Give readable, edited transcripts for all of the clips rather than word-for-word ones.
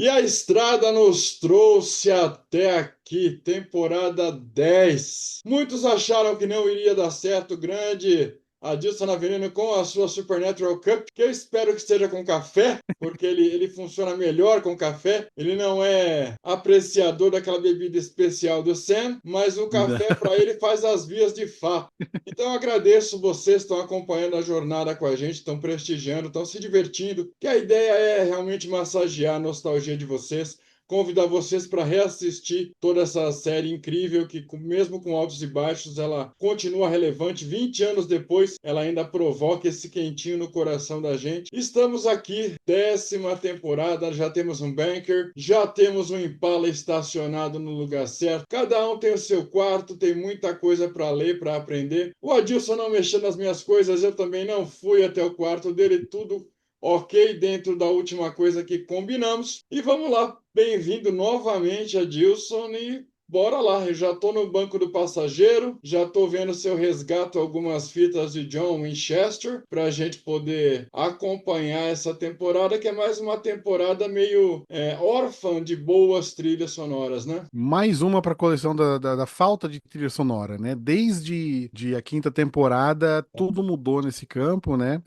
E a estrada nos trouxe até aqui, temporada 10. Muitos acharam que não iria dar certo, grande Adilson Navarino com a sua Supernatural Cup, que eu espero que esteja com café, porque ele funciona melhor com café. Ele não é apreciador daquela bebida especial do Sam, mas o café para ele faz as vias de fato. Então eu agradeço vocês que estão acompanhando a jornada com a gente, estão prestigiando, estão se divertindo, que a ideia é realmente massagear a nostalgia de vocês, convidar vocês para reassistir toda essa série incrível que, mesmo com altos e baixos, ela continua relevante. 20 anos depois, ela ainda provoca esse quentinho no coração da gente. Estamos aqui, 10ª temporada, já temos um banker, já temos um Impala estacionado no lugar certo. Cada um tem o seu quarto, tem muita coisa para ler, para aprender. O Adilson não mexeu nas minhas coisas, eu também não fui até o quarto dele, tudo ok dentro da última coisa que combinamos. E vamos lá, bem-vindo novamente, Adilson, e bora lá. Eu já estou no banco do passageiro, já estou vendo se eu resgato algumas fitas de John Winchester para a gente poder acompanhar essa temporada, que é mais uma temporada meio órfã de boas trilhas sonoras, né? Mais uma para a coleção da falta de trilha sonora, né? Desde a quinta temporada, tudo mudou nesse campo, né?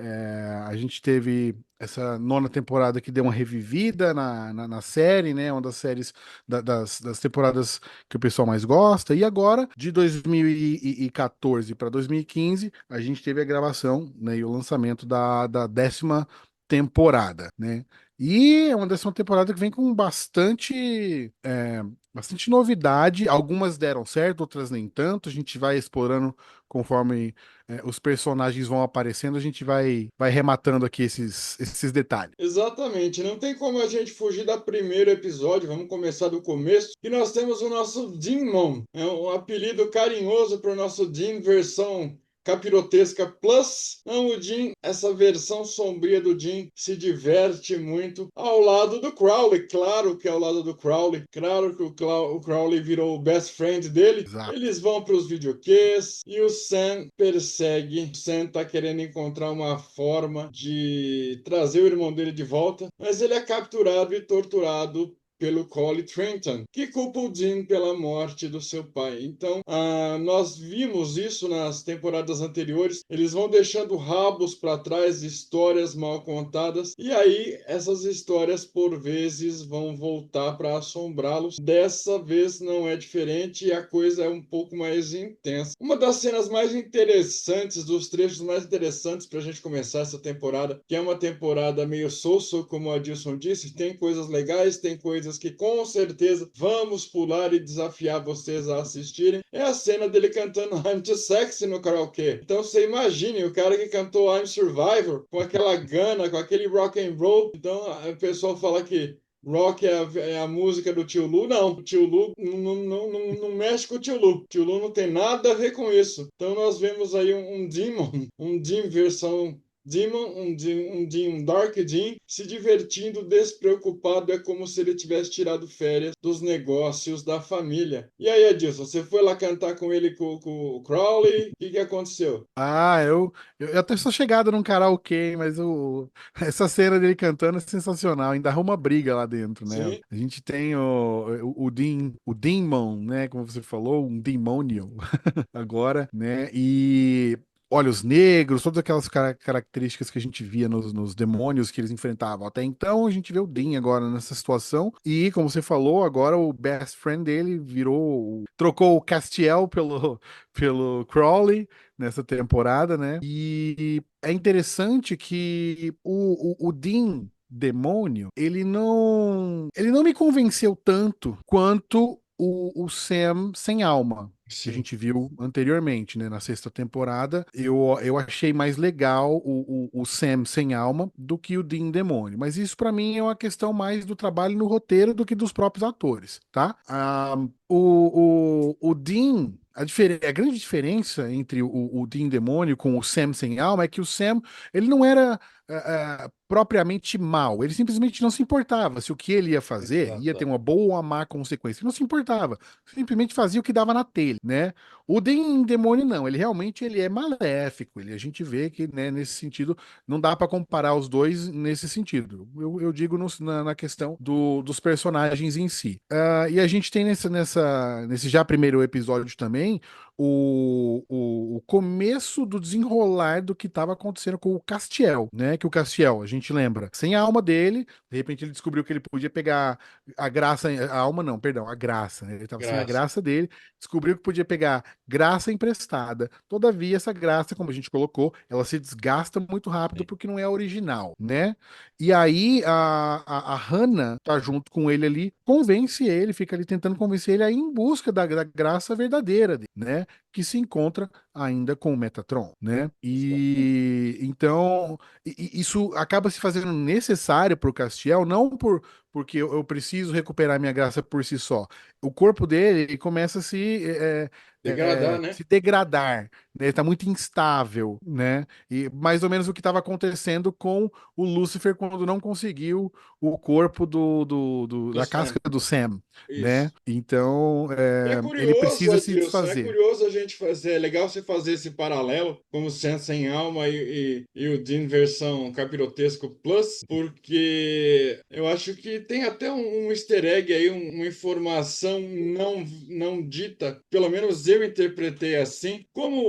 A gente teve essa nona temporada que deu uma revivida na série, né? Uma das séries das temporadas que o pessoal mais gosta. E agora, de 2014 para 2015, a gente teve a gravação, né? E o lançamento da 10ª temporada, né? E é uma 10ª temporada que vem com bastante novidade. Algumas deram certo, outras nem tanto. A gente vai explorando conforme os personagens vão aparecendo, a gente vai rematando aqui esses detalhes. Exatamente, não tem como a gente fugir do primeiro episódio, vamos começar do começo, que nós temos o nosso Demon, é um apelido carinhoso para o nosso Dean versão capirotesca Plus. Não, o Dean, essa versão sombria do Dean se diverte muito ao lado do Crowley, claro que é ao lado do Crowley, claro que o Crowley virou o best friend dele. Exato. Eles vão para os videogames e o Sam persegue. O Sam tá querendo encontrar uma forma de trazer o irmão dele de volta, mas ele é capturado e torturado pelo Collie Trenton, que culpa o Dean pela morte do seu pai. Então, nós vimos isso nas temporadas anteriores. Eles vão deixando rabos para trás, histórias mal contadas, e aí essas histórias, por vezes, vão voltar para assombrá-los. Dessa vez não é diferente e a coisa é um pouco mais intensa. Uma das cenas mais interessantes, dos trechos mais interessantes para a gente começar essa temporada, que é uma temporada meio so-so, como a Adilson disse, tem coisas legais, tem coisas que com certeza vamos pular e desafiar vocês a assistirem, é a cena dele cantando I'm Too Sexy no karaokê. Então você imagine o cara que cantou I'm Survivor com aquela gana, com aquele rock and roll. Então o pessoal fala que rock é a música do Tio Lu. Não, o Tio Lu não mexe com o Tio Lu. O Tio Lu não tem nada a ver com isso. Então nós vemos aí um Demon, um Demon versão Demon, um Dark Dean, se divertindo, despreocupado, é como se ele tivesse tirado férias dos negócios da família. E aí, Edilson, você foi lá cantar com ele, com o Crowley? O que aconteceu? Eu até sou chegado num karaokê, mas essa cena dele cantando é sensacional. Ainda arruma briga lá dentro, né? Sim, A gente tem o Demon, né? Como você falou, um demônio agora, né? E olhos negros, todas aquelas características que a gente via nos demônios que eles enfrentavam. Até então, a gente vê o Dean agora nessa situação. E, como você falou, agora o best friend dele trocou o Castiel pelo Crowley nessa temporada, né? E é interessante que o Dean demônio, ele não me convenceu tanto quanto o Sam sem alma, que a sim. gente viu anteriormente, né? Na sexta temporada, eu achei mais legal o Sam sem alma do que o Dean demônio. Mas isso pra mim é uma questão mais do trabalho no roteiro do que dos próprios atores, tá? o Dean, a grande diferença entre o Dean demônio com o Sam sem alma é que o Sam, ele não era propriamente mal, ele simplesmente não se importava se o que ele ia fazer ia ter Exato. uma boa ou uma má consequência, ele não se importava, simplesmente fazia o que dava na telha, né? O Dean demônio não, ele realmente ele é maléfico, a gente vê que, né, nesse sentido, não dá para comparar os dois nesse sentido, eu digo na questão dos personagens em si. E a gente tem nesse já primeiro episódio também o começo do desenrolar do que estava acontecendo com o Castiel, né? Que o Castiel, a gente lembra, sem a alma dele, de repente ele descobriu que ele podia pegar a graça, a alma não, perdão, a graça, né? Ele estava sem a Graça. graça dele, descobriu que podia pegar graça emprestada. Todavia, essa graça, como a gente colocou, ela se desgasta muito rápido porque não é original, né? E aí a Hannah tá junto com ele ali, convence ele, fica ali tentando convencer ele a ir em busca da graça verdadeira dele, né? Que se encontra ainda com o Metatron, né? Exatamente. E então isso acaba se fazendo necessário para o Castiel, não porque eu preciso recuperar minha graça por si só. O corpo dele ele começa a Degradar, né? se degradar, né? Ele está muito instável, né? E mais ou menos o que estava acontecendo com o Lúcifer quando não conseguiu o corpo Do da Sam. casca do Sam, né? Isso. Então, E é ele curioso, precisa se Adilson, é desfazer. curioso a gente fazer, é legal você fazer esse paralelo como Sense sem Alma e o Dean versão Capirotesco Plus, porque eu acho que tem até um easter egg aí, uma informação não dita, pelo menos eu interpretei assim, como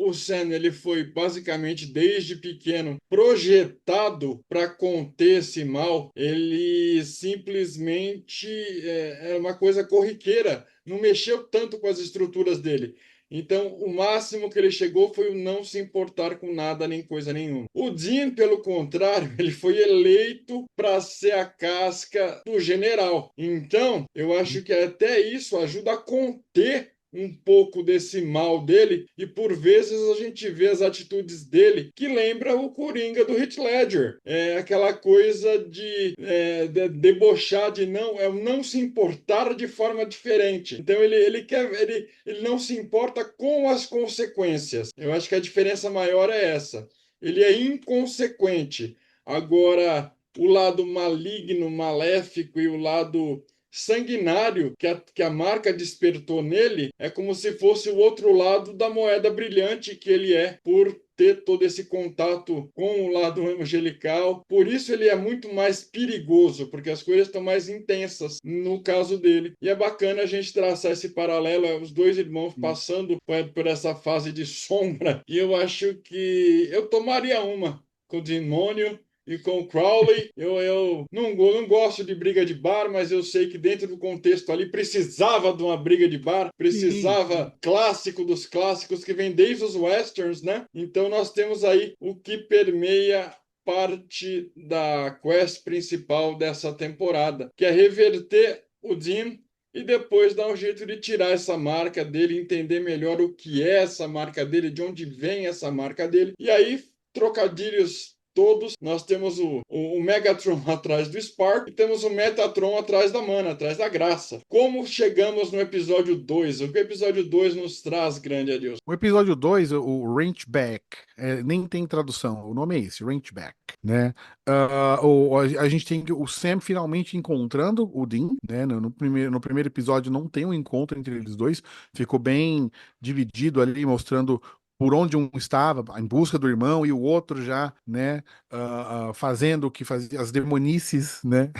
o Sam ele foi basicamente desde pequeno projetado para conter esse mal, ele simplesmente é uma coisa corriqueira, não mexeu tanto com as estruturas dele. Então, o máximo que ele chegou foi o não se importar com nada nem coisa nenhuma. O Dean, pelo contrário, ele foi eleito para ser a casca do general. Então, eu acho que até isso ajuda a conter um pouco desse mal dele e por vezes a gente vê as atitudes dele que lembra o Coringa do Heath Ledger. É aquela coisa de debochar, de não se importar de forma diferente. Então ele não se importa com as consequências. Eu acho que a diferença maior é essa. Ele é inconsequente. Agora, o lado maligno, maléfico e o lado sanguinário que a marca despertou nele é como se fosse o outro lado da moeda brilhante que ele é, por ter todo esse contato com o lado angelical. Por isso ele é muito mais perigoso, porque as coisas estão mais intensas no caso dele. E é bacana a gente traçar esse paralelo, os dois irmãos passando por essa fase de sombra. E eu acho que eu tomaria uma com o demônio e com o Crowley. Eu não gosto de briga de bar, mas eu sei que dentro do contexto ali precisava de uma briga de bar, Sim, sim. precisava clássico dos clássicos que vem desde os westerns, né? Então nós temos aí o que permeia parte da quest principal dessa temporada, que é reverter o Dean e depois dar um jeito de tirar essa marca dele, entender melhor o que é essa marca dele, de onde vem essa marca dele. E aí, trocadilhos todos, nós temos o Megatron atrás do Spark e temos o Metatron atrás da Mana, atrás da Graça. Como chegamos no episódio 2? O que o episódio 2 nos traz, grande Adilson? O episódio 2 o Ranchback, nem tem tradução, o nome é esse, Ranchback, né? A gente tem o Sam finalmente encontrando o Dean, né? No primeiro episódio não tem um encontro entre eles dois, ficou bem dividido ali, mostrando por onde um estava, em busca do irmão, e o outro já, né, fazendo o que fazia, as demonices, né?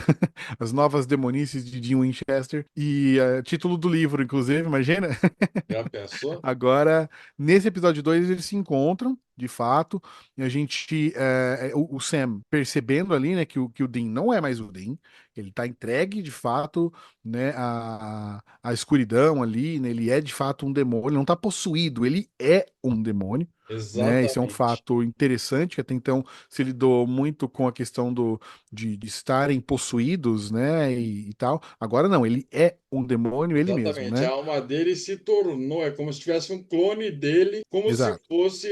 As novas demonices de Dean Winchester. E título do livro, inclusive, imagina? Já pensou? Agora, nesse episódio 2 eles se encontram, de fato, e a gente, o Sam percebendo ali, né, que o Dean não é mais o Dean, ele tá entregue, de fato, né, à escuridão ali, né, ele é, de fato, um demônio, ele não tá possuído, ele é um demônio, né, esse é um Exatamente. fato interessante, que até então se lidou muito com a questão de estarem possuídos, né, e tal, agora não, ele é um demônio, ele mesmo, Exatamente. A né, alma dele se tornou, é como se tivesse um clone dele, como se exato. fosse.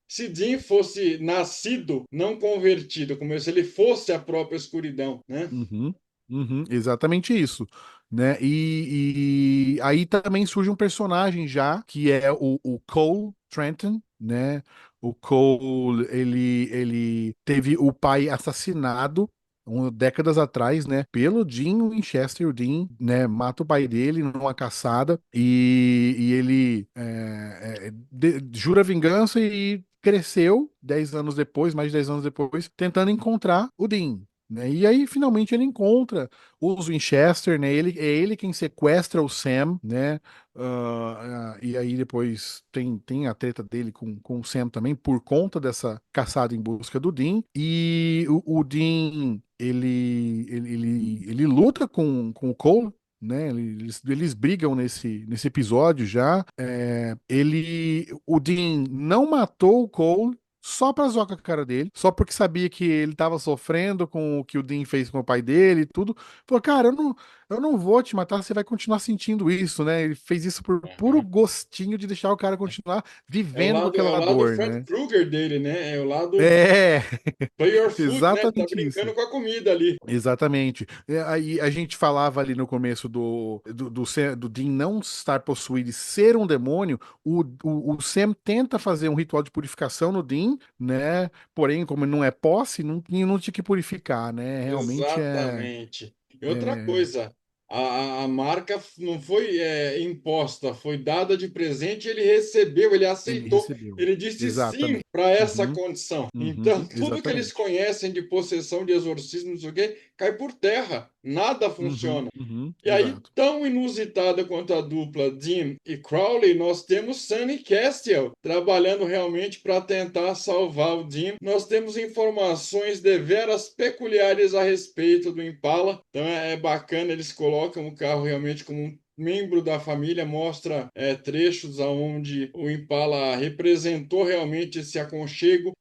Se Dean fosse nascido, não convertido, como se ele fosse a própria escuridão, né? Uhum. Uhum, exatamente isso, né? E aí também surge um personagem já, que é o Cole Trenton, né? O Cole, ele teve o pai assassinado décadas atrás, né? Pelo Dean Winchester. O Dean, né? Mata o pai dele numa caçada e ele jura vingança e cresceu 10 anos depois, mais de 10 anos depois, tentando encontrar o Dean, né? E aí finalmente ele encontra os Winchester, né? É ele quem sequestra o Sam, né? E aí depois tem a treta dele com o Sam também por conta dessa caçada em busca do Dean. E o Dean ele luta com o Cole. Né, eles brigam nesse episódio já. O Dean não matou o Cole só pra zoar com a cara dele, só porque sabia que ele tava sofrendo com o que o Dean fez com o pai dele e tudo. Falou, cara, eu não vou te matar, você vai continuar sentindo isso, né? Ele fez isso por puro Aham. gostinho de deixar o cara continuar vivendo com É o aquela lado dor, Fred né? Krueger dele, né? É o lado É, play your food, né? Tá exatamente brincando isso. com a comida ali. Exatamente. Aí a gente falava ali no começo do Dean não estar possuído e ser um demônio. O Sam tenta fazer um ritual de purificação no Dean, né? Porém, como não é posse, não tinha que purificar, né? Realmente Exatamente. E outra é- coisa, a marca não foi imposta, foi dada de presente, ele recebeu, ele ele aceitou, recebeu. ele disse sim Exatamente. para essa Uhum, condição. Então, uhum, tudo que eles exatamente. conhecem de possessão, de exorcismo, não sei o quê, cai por terra, nada Uhum, funciona. uhum, E aí, exato. tão inusitada quanto a dupla Dean e Crowley, nós temos Sunny Castiel trabalhando realmente para tentar salvar o Dean. Nós temos informações deveras peculiares a respeito do Impala. Então é bacana, eles colocam o carro realmente como um membro da família, mostra trechos aonde o Impala representou realmente esse aconchego,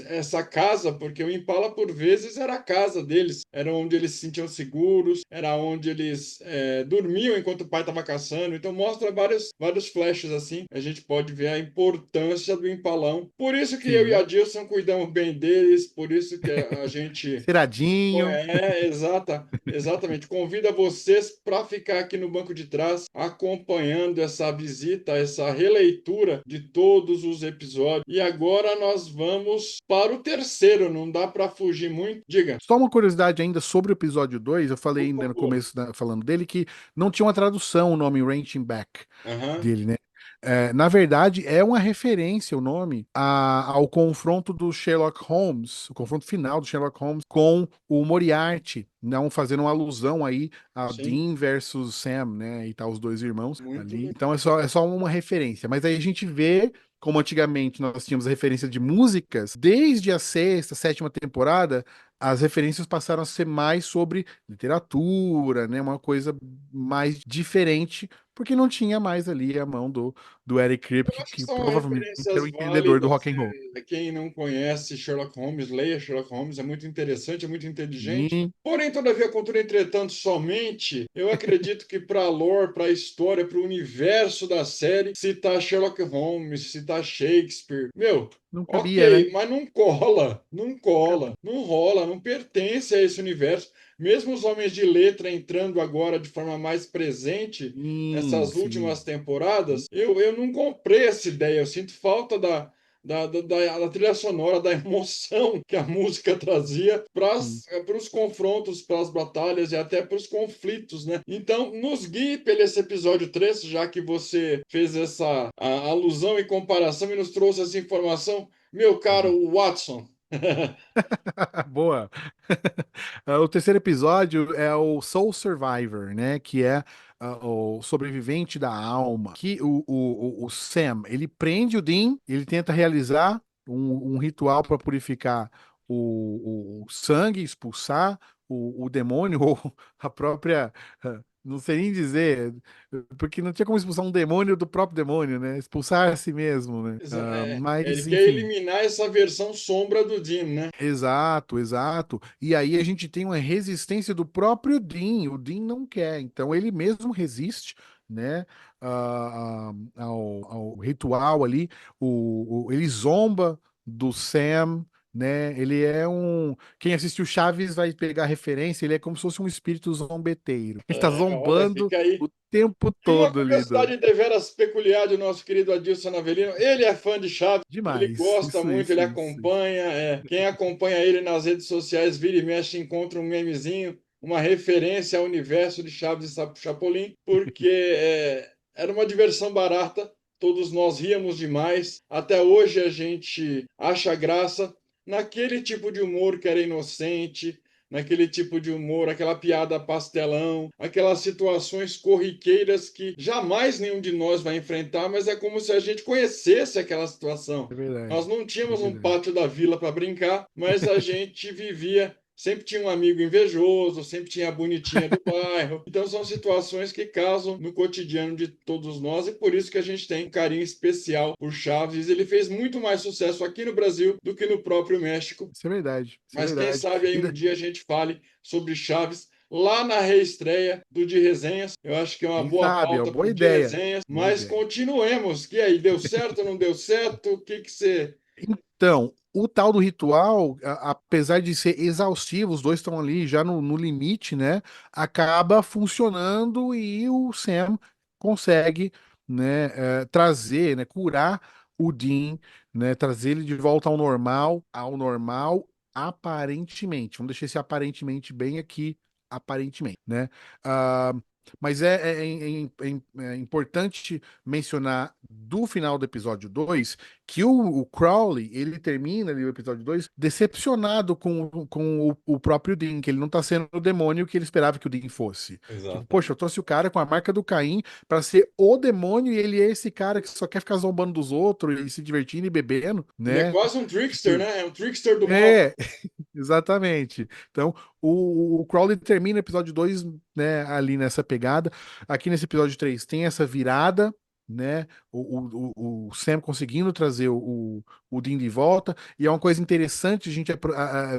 essa casa, porque o Impala por vezes era a casa deles, era onde eles se sentiam seguros, era onde eles dormiam enquanto o pai estava caçando. Então mostra vários flashes assim, a gente pode ver a importância do Impalão. Por isso que eu e a Sim. Dilson cuidamos bem deles, por isso que a gente Ciradinho. exatamente. Convido vocês para ficar aqui no banco de trás, acompanhando essa visita, essa releitura de todos os episódios. E agora nós vamos para o terceiro, não dá para fugir muito. Diga, Só uma curiosidade ainda sobre o episódio 2, eu falei por ainda no favor. começo falando dele que não tinha uma tradução o nome Ranching Back Aham, dele, né? Na verdade, é uma referência o nome ao confronto do Sherlock Holmes, o confronto final do Sherlock Holmes com o Moriarty, não fazendo uma alusão aí a sim, Dean versus Sam, né? E tal, os dois irmãos muito ali. legal. Então é só uma referência. Mas aí a gente vê como antigamente nós tínhamos referência de músicas, desde a sexta, sétima temporada, as referências passaram a ser mais sobre literatura, né? Uma coisa mais diferente, porque não tinha mais ali a mão do Eric Kripke, Acho que que são provavelmente era o referências entendedor do válidas. rock and roll. Quem não conhece Sherlock Holmes, leia Sherlock Holmes, é muito interessante, é muito inteligente. Sim, Porém, todavia, contudo, entretanto, somente, eu acredito que para a lore, para a história, para o universo da série, citar Sherlock Holmes, citar Shakespeare, meu, não cabia, né? ok, mas não cola, não cola, não rola, não pertence a esse universo. Mesmo os homens de letra entrando agora de forma mais presente Sim, nessas últimas sim. temporadas, eu não comprei essa ideia. Eu sinto falta da trilha sonora, da emoção que a música trazia para Sim. os confrontos, para as batalhas e até para os conflitos, né? Então, nos guie pelo esse episódio 3, já que você fez essa alusão e comparação e nos trouxe essa informação, meu Uhum. caro Watson. Boa. O terceiro episódio é o Soul Survivor, né? Que é o sobrevivente da alma. Que o Sam, ele prende o Dean, ele tenta realizar um ritual para purificar o sangue, expulsar o demônio ou a própria. Não sei nem dizer, porque não tinha como expulsar um demônio do próprio demônio, né? Expulsar a si mesmo, né? Ele Mas, quer enfim. eliminar essa versão sombra do Dean, né? Exato, exato. E aí a gente tem uma resistência do próprio Dean. O Dean não quer, então ele mesmo resiste, né, ao ritual ali. Ele zomba do Sam, né? Ele é um. Quem assistiu Chaves vai pegar a referência, ele é como se fosse um espírito zombeteiro. Ele tá Olha, zombando fica aí. o tempo E uma todo ali curiosidade deveras peculiar do nosso querido Adilson Avelino, ele é fã de Chaves, ele Demais. gosta Isso, muito, ele isso, isso, isso. acompanha. Quem acompanha ele nas redes sociais, vira e mexe, encontra um memezinho, uma referência ao universo de Chaves e Chapolin, porque era uma diversão barata, todos nós ríamos demais. Até hoje a gente acha graça naquele tipo de humor que era inocente, naquele tipo de humor, aquela piada pastelão, aquelas situações corriqueiras que jamais nenhum de nós vai enfrentar, mas é como se a gente conhecesse aquela situação. É Nós verdade. não É tínhamos um verdade. pátio da vila para brincar, mas a gente vivia. Sempre tinha um amigo invejoso, sempre tinha a bonitinha do bairro. Então são situações que casam no cotidiano de todos nós e por isso que a gente tem um carinho especial por Chaves. Ele fez muito mais sucesso aqui no Brasil do que no próprio México, Isso é verdade. Isso é mas quem verdade. sabe aí E um dia a gente fale sobre Chaves lá na reestreia do De Resenhas. Eu acho que é uma quem boa sabe, é uma pauta para boa o De ideia. Resenhas, Boa mas ideia. continuemos. Que aí, deu certo, não deu certo? O que que você... Então, o tal do ritual, apesar de ser exaustivo, os dois estão ali já no limite, né? Acaba funcionando e o Sam consegue, né, trazer, né, curar o Dean, né, trazer ele de volta ao normal, aparentemente. Vamos deixar esse aparentemente bem aqui, aparentemente, né? Ah, mas é importante mencionar do final do episódio 2 que o Crowley, ele termina ali o episódio 2 decepcionado com o próprio Dean, que ele não tá sendo o demônio que ele esperava que o Dean fosse. Tipo, poxa, eu Exatamente. trouxe o cara com a marca do Caim pra ser o demônio e ele é esse cara que só quer ficar zombando dos outros e se divertindo e bebendo, Ele é né? quase um trickster, Tipo, né? É um trickster do mal. é, exatamente. Então, o Crowley termina o episódio 2, né, ali nessa pegada. Aqui nesse episódio 3 tem essa virada, né? O Sam conseguindo trazer o Dean de volta. E é uma coisa interessante a gente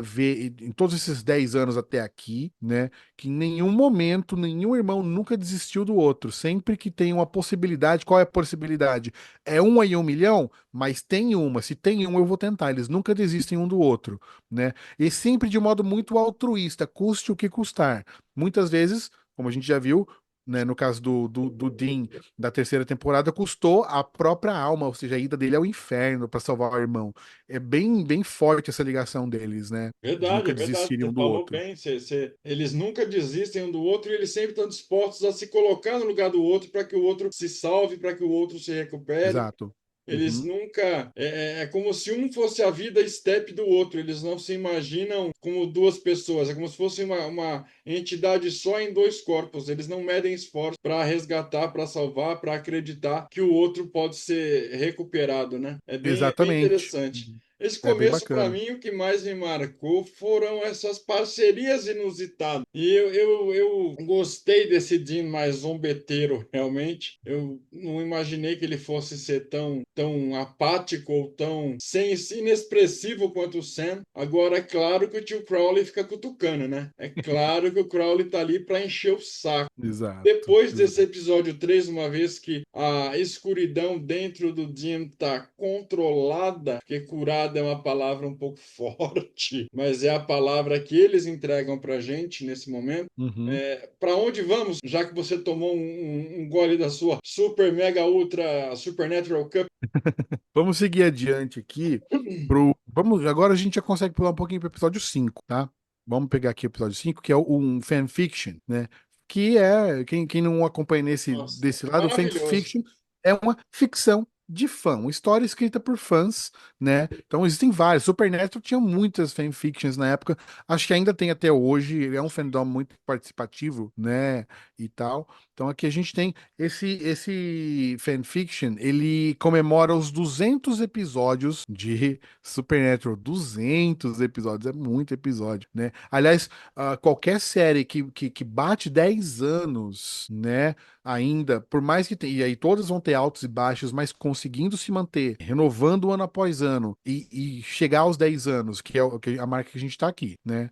ver em todos esses 10 anos até aqui, né? Que em nenhum momento, nenhum irmão nunca desistiu do outro. Sempre que tem uma possibilidade, qual é a possibilidade? É um em 1 milhão? Mas tem uma. Se tem um, eu vou tentar. Eles nunca desistem um do outro, né? E sempre de modo muito altruísta, custe o que custar. Muitas vezes, como a gente já viu, né, no caso do Dean da terceira temporada, custou a própria alma, ou seja, a ida dele ao inferno para salvar o irmão. É bem forte essa ligação deles, né? De Verdade, nunca é verdade. desistirem Você um do falou outro. bem. Eles nunca desistem um do outro e eles sempre estão dispostos a se colocar no lugar do outro para que o outro se salve, para que o outro se recupere. Exato. Eles Uhum. nunca. É como se um fosse a vida step do outro. Eles não se imaginam como duas pessoas. É como se fosse uma entidade só em dois corpos. Eles não medem esforço para resgatar, para salvar, para acreditar que o outro pode ser recuperado, né? É bem Exatamente. interessante. Uhum. Esse É bem começo, para bacana. mim, o que mais me marcou foram essas parcerias inusitadas. E eu gostei desse Dean mais zombeteiro, realmente. Eu não imaginei que ele fosse ser tão apático ou tão inexpressivo quanto o Sam. Agora, é claro que o tio Crowley fica cutucando, né? É claro que o Crowley tá ali para encher o saco. Exato. Depois desse Exato. episódio 3, uma vez que a escuridão dentro do Jim está controlada, porque curada é uma palavra um pouco forte, mas é a palavra que eles entregam para gente nesse momento. Uhum. Para onde vamos, já que você tomou um gole da sua Super Mega Ultra Supernatural Cup? Vamos seguir adiante aqui agora a gente já consegue pular um pouquinho para o episódio 5, tá? Vamos pegar aqui o episódio 5 que é um fanfiction, né? Que é, quem não acompanha Nossa, desse lado, o maravilhoso. fanfiction é uma ficção de fã, uma história escrita por fãs, né? Então existem vários. Supernatural tinha muitas fanfictions na época, acho que ainda tem até hoje, é um fandom muito participativo, né? E tal. Então aqui a gente tem esse fanfiction, ele comemora os 200 episódios de Supernatural. 200 episódios, é muito episódio, né? Aliás, qualquer série que bate 10 anos, né? Ainda, por mais que tenha, e aí todas vão ter altos e baixos, mas conseguindo se manter, renovando ano após ano e chegar aos 10 anos, que é a marca que a gente está aqui, né?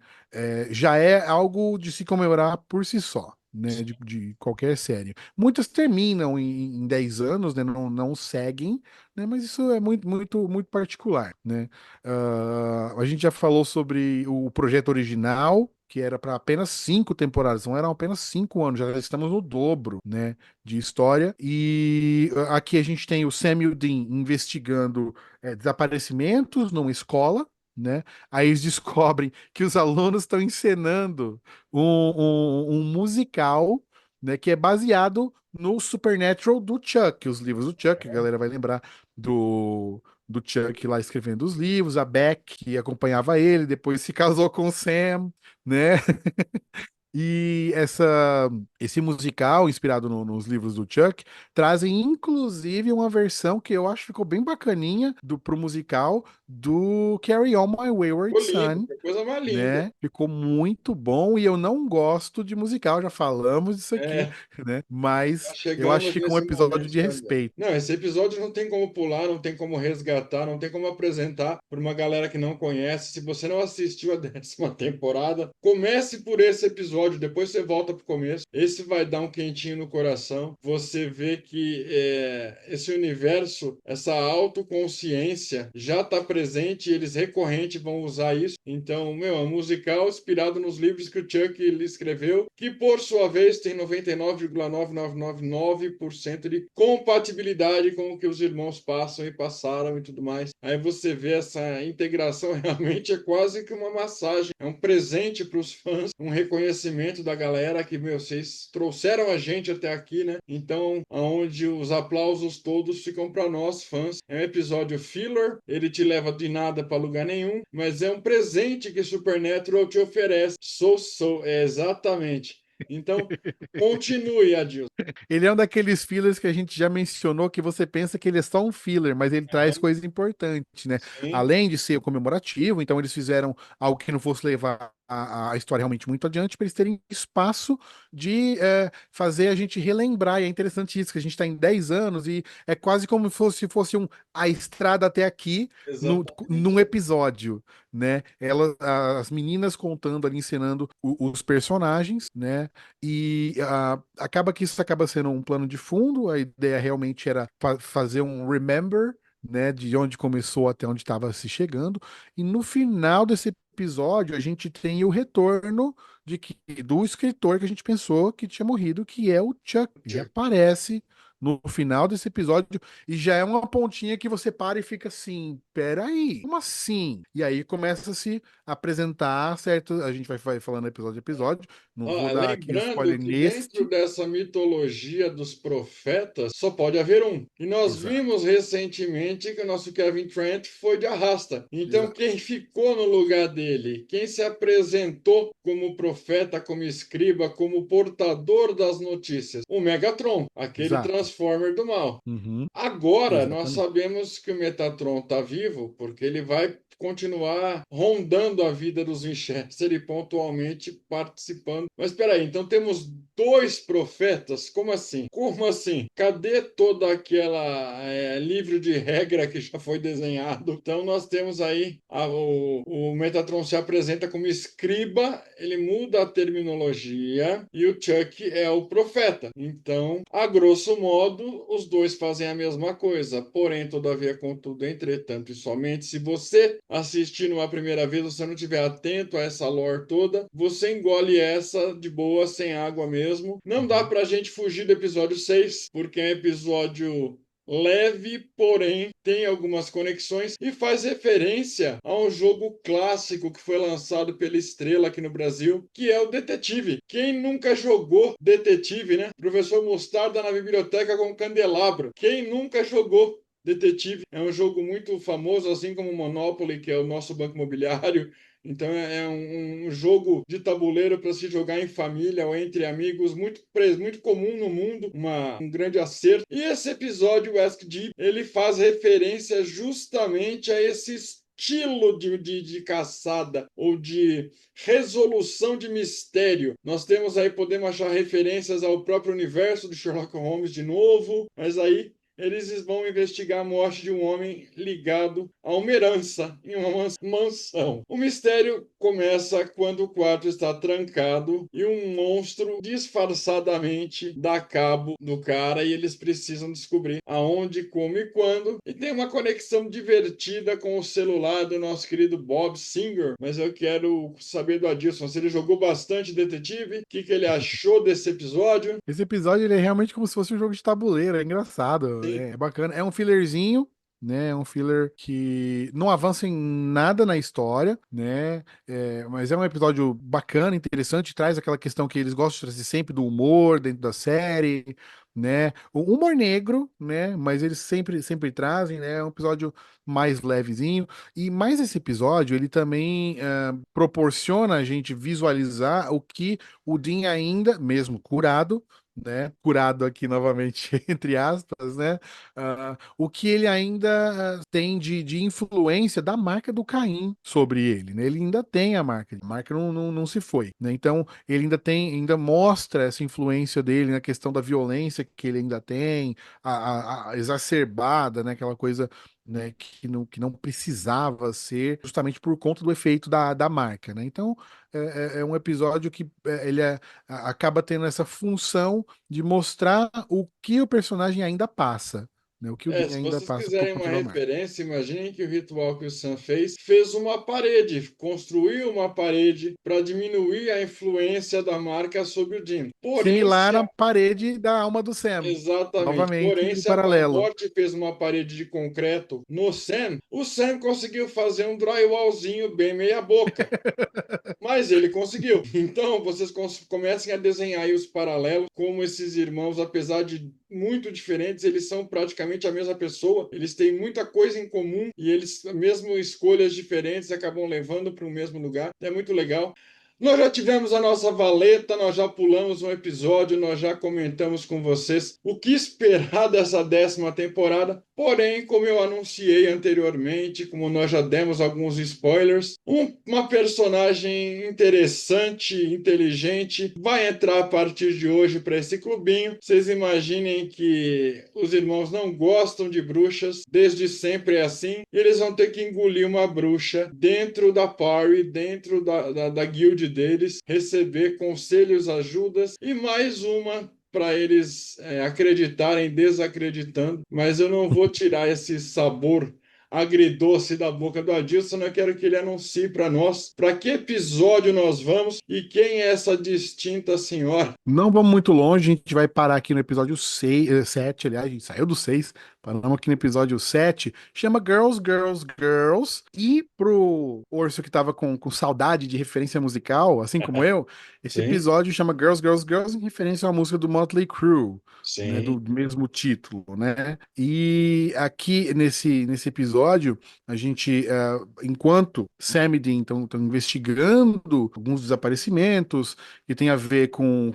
Já é algo de se comemorar por si só. Né, de qualquer série. Muitas terminam em 10 anos, né, não seguem, né, mas isso é muito particular, né? A gente já falou sobre o projeto original, que era para apenas 5 temporadas, não eram apenas 5 anos, já estamos no dobro, né, de história. E aqui a gente tem o Sam e o Dean investigando desaparecimentos numa escola. Né? Aí eles descobrem que os alunos estão encenando um musical, né, que é baseado no Supernatural do Chuck, os livros do Chuck, a galera vai lembrar do Chuck lá escrevendo os livros, a Beck que acompanhava ele, depois se casou com o Sam, né? E esse musical, inspirado nos livros do Chuck, trazem inclusive uma versão que eu acho que ficou bem bacaninha pro musical do Carry On My Wayward Ficou lindo, Son, que coisa mais linda. né? Ficou muito bom e eu não gosto de musical, já falamos disso aqui, É, né? já Mas eu acho chegamos que fica um nesse episódio momento de também. respeito. Não, esse episódio não tem como pular, não tem como resgatar, não tem como apresentar para uma galera que não conhece. Se você não assistiu a 10ª temporada, comece por esse episódio, depois você volta para o começo. Esse vai dar um quentinho no coração. Você vê que esse universo, essa autoconsciência já está presente e eles recorrente vão usar isso. Então, meu, é um musical inspirado nos livros que o Chuck ele escreveu, que por sua vez tem 99,9999% de compatibilidade com o que os irmãos passam e passaram e tudo mais. Aí você vê essa integração, realmente é quase que uma massagem, é um presente para os fãs, um reconhecimento da galera que, meu, vocês trouxeram a gente até aqui, né? Então, aonde os aplausos todos ficam para nós, fãs. É um episódio filler, ele te leva de nada para lugar nenhum, mas é um presente que Supernatural te oferece. Exatamente. Então, continue, Adilson. Ele é um daqueles fillers que a gente já mencionou que você pensa que ele é só um filler, mas ele traz coisas importantes, né? Sim, Além de ser comemorativo, então eles fizeram algo que não fosse levar a história realmente muito adiante, para eles terem espaço de fazer a gente relembrar. E é interessante isso, que a gente está em 10 anos e é quase como se fosse a estrada até aqui exatamente. num episódio, né? As meninas contando ali, encenando os personagens, né? E acaba que isso acaba sendo um plano de fundo. A ideia realmente era fazer um remember, né, de onde começou até onde estava se chegando. E no final desse episódio, a gente tem o retorno do escritor que a gente pensou que tinha morrido, que é o Chuck. Ele aparece no final desse episódio e já é uma pontinha que você para e fica assim, peraí, como assim? E aí começa a se apresentar, certo? A gente vai falando episódio a episódio, não vou dar aqui Lembrando spoiler que dentro neste. dessa mitologia dos profetas só pode haver um. E nós Exato, vimos recentemente que o nosso Kevin Trent foi de arrasta. Então, exato, quem ficou no lugar dele? Quem se apresentou como profeta, como escriba, como portador das notícias? O Megatron, aquele exato. Transformer do mal. Uhum, Agora, nós exatamente. sabemos que o Metatron está vivo porque ele vai continuar rondando a vida dos Winchester e pontualmente participando. Mas espera aí, então temos dois profetas? Como assim? Como assim? Cadê toda aquela livro de regra que já foi desenhado? Então nós temos aí o Metatron se apresenta como escriba, ele muda a terminologia e o Chuck é o profeta. Então, a grosso modo, os dois fazem a mesma coisa. Porém, todavia, contudo, entretanto e somente, se você assistir numa primeira vez, você não estiver atento a essa lore toda, você engole essa de boa, sem água mesmo. Não dá Uhum. pra gente fugir do episódio 6 porque é um episódio leve, porém tem algumas conexões e faz referência a um jogo clássico que foi lançado pela Estrela aqui no Brasil, que é o Detetive. Quem nunca jogou Detetive, né? Professor Mostarda na biblioteca com candelabro. Quem nunca jogou Detetive? É um jogo muito famoso, assim como o Monopoly, que é o nosso banco imobiliário. Então é um jogo de tabuleiro para se jogar em família ou entre amigos, muito comum no mundo, um grande acerto. E esse episódio, o Ask Jeeves, ele faz referência justamente a esse estilo de caçada ou de resolução de mistério. Nós temos aí, podemos achar referências ao próprio universo de Sherlock Holmes de novo, mas aí eles vão investigar a morte de um homem ligado a uma herança em uma mansão. O mistério começa quando o quarto está trancado e um monstro disfarçadamente dá cabo do cara e eles precisam descobrir aonde, como e quando. E tem uma conexão divertida com o celular do nosso querido Bob Singer, mas eu quero saber do Adilson se ele jogou bastante detetive, o que ele achou desse episódio. Esse episódio ele é realmente como se fosse um jogo de tabuleiro, é engraçado, Sim. é bacana. É um fillerzinho, né? É um filler que não avança em nada na história, né? Mas é um episódio bacana, interessante, traz aquela questão que eles gostam de trazer sempre do humor dentro da série, né? O humor negro, né? Mas eles sempre trazem, né? É um episódio mais levezinho. E mais esse episódio, ele também proporciona a gente visualizar o que o Dean ainda, mesmo curado, né? Curado aqui novamente, entre aspas, né? O que ele ainda tem de influência da marca do Caim sobre ele, né? Ele ainda tem a marca não se foi, né? Então, ele ainda tem, ainda mostra essa influência dele na questão da violência que ele ainda tem, a exacerbada, né? Aquela coisa, né, que não precisava ser justamente por conta do efeito da marca, né? Então, é um episódio que acaba tendo essa função de mostrar o que o personagem ainda passa, né? O que o Dean Se ainda vocês passa por quiserem uma conta da marca. referência, imaginem que o ritual que o Sam fez uma parede, construiu uma parede para diminuir a influência da marca sobre o Jim. Porém, Similar à parede da alma do Sam. exatamente. Novamente, Porém, o se a paralelo. Morte fez uma parede de concreto no Sam, o Sam conseguiu fazer um drywallzinho bem meia boca. Mas ele conseguiu. Então, vocês comecem a desenhar aí os paralelos, como esses irmãos, apesar de muito diferentes, eles são praticamente a mesma pessoa, eles têm muita coisa em comum e eles, mesmo escolhas diferentes, acabam levando para o mesmo lugar. É muito legal. Nós já tivemos a nossa valeta, nós já pulamos um episódio, nós já comentamos com vocês o que esperar dessa 10ª temporada. Porém, como eu anunciei anteriormente, como nós já demos alguns spoilers, uma personagem interessante, inteligente, vai entrar a partir de hoje para esse clubinho. Vocês imaginem que os irmãos não gostam de bruxas, desde sempre é assim, e eles vão ter que engolir uma bruxa dentro da party, dentro da guild deles, receber conselhos, ajudas e mais uma para eles acreditarem desacreditando, mas eu não vou tirar esse sabor agridoce da boca do Adilson, eu quero que ele anuncie para nós para que episódio nós vamos e quem é essa distinta senhora. Não vamos muito longe, a gente vai parar aqui no episódio 7, aliás, a gente saiu do 6, paramos aqui no episódio 7, chama Girls, Girls, Girls, e pro Orso que tava com saudade de referência musical, assim como eu, esse Sim, episódio chama Girls, Girls, Girls em referência a uma música do Motley Crue, né, do sim. mesmo título, né? E aqui nesse episódio, a gente, enquanto Sam e Dean estão investigando alguns desaparecimentos, que tem a ver com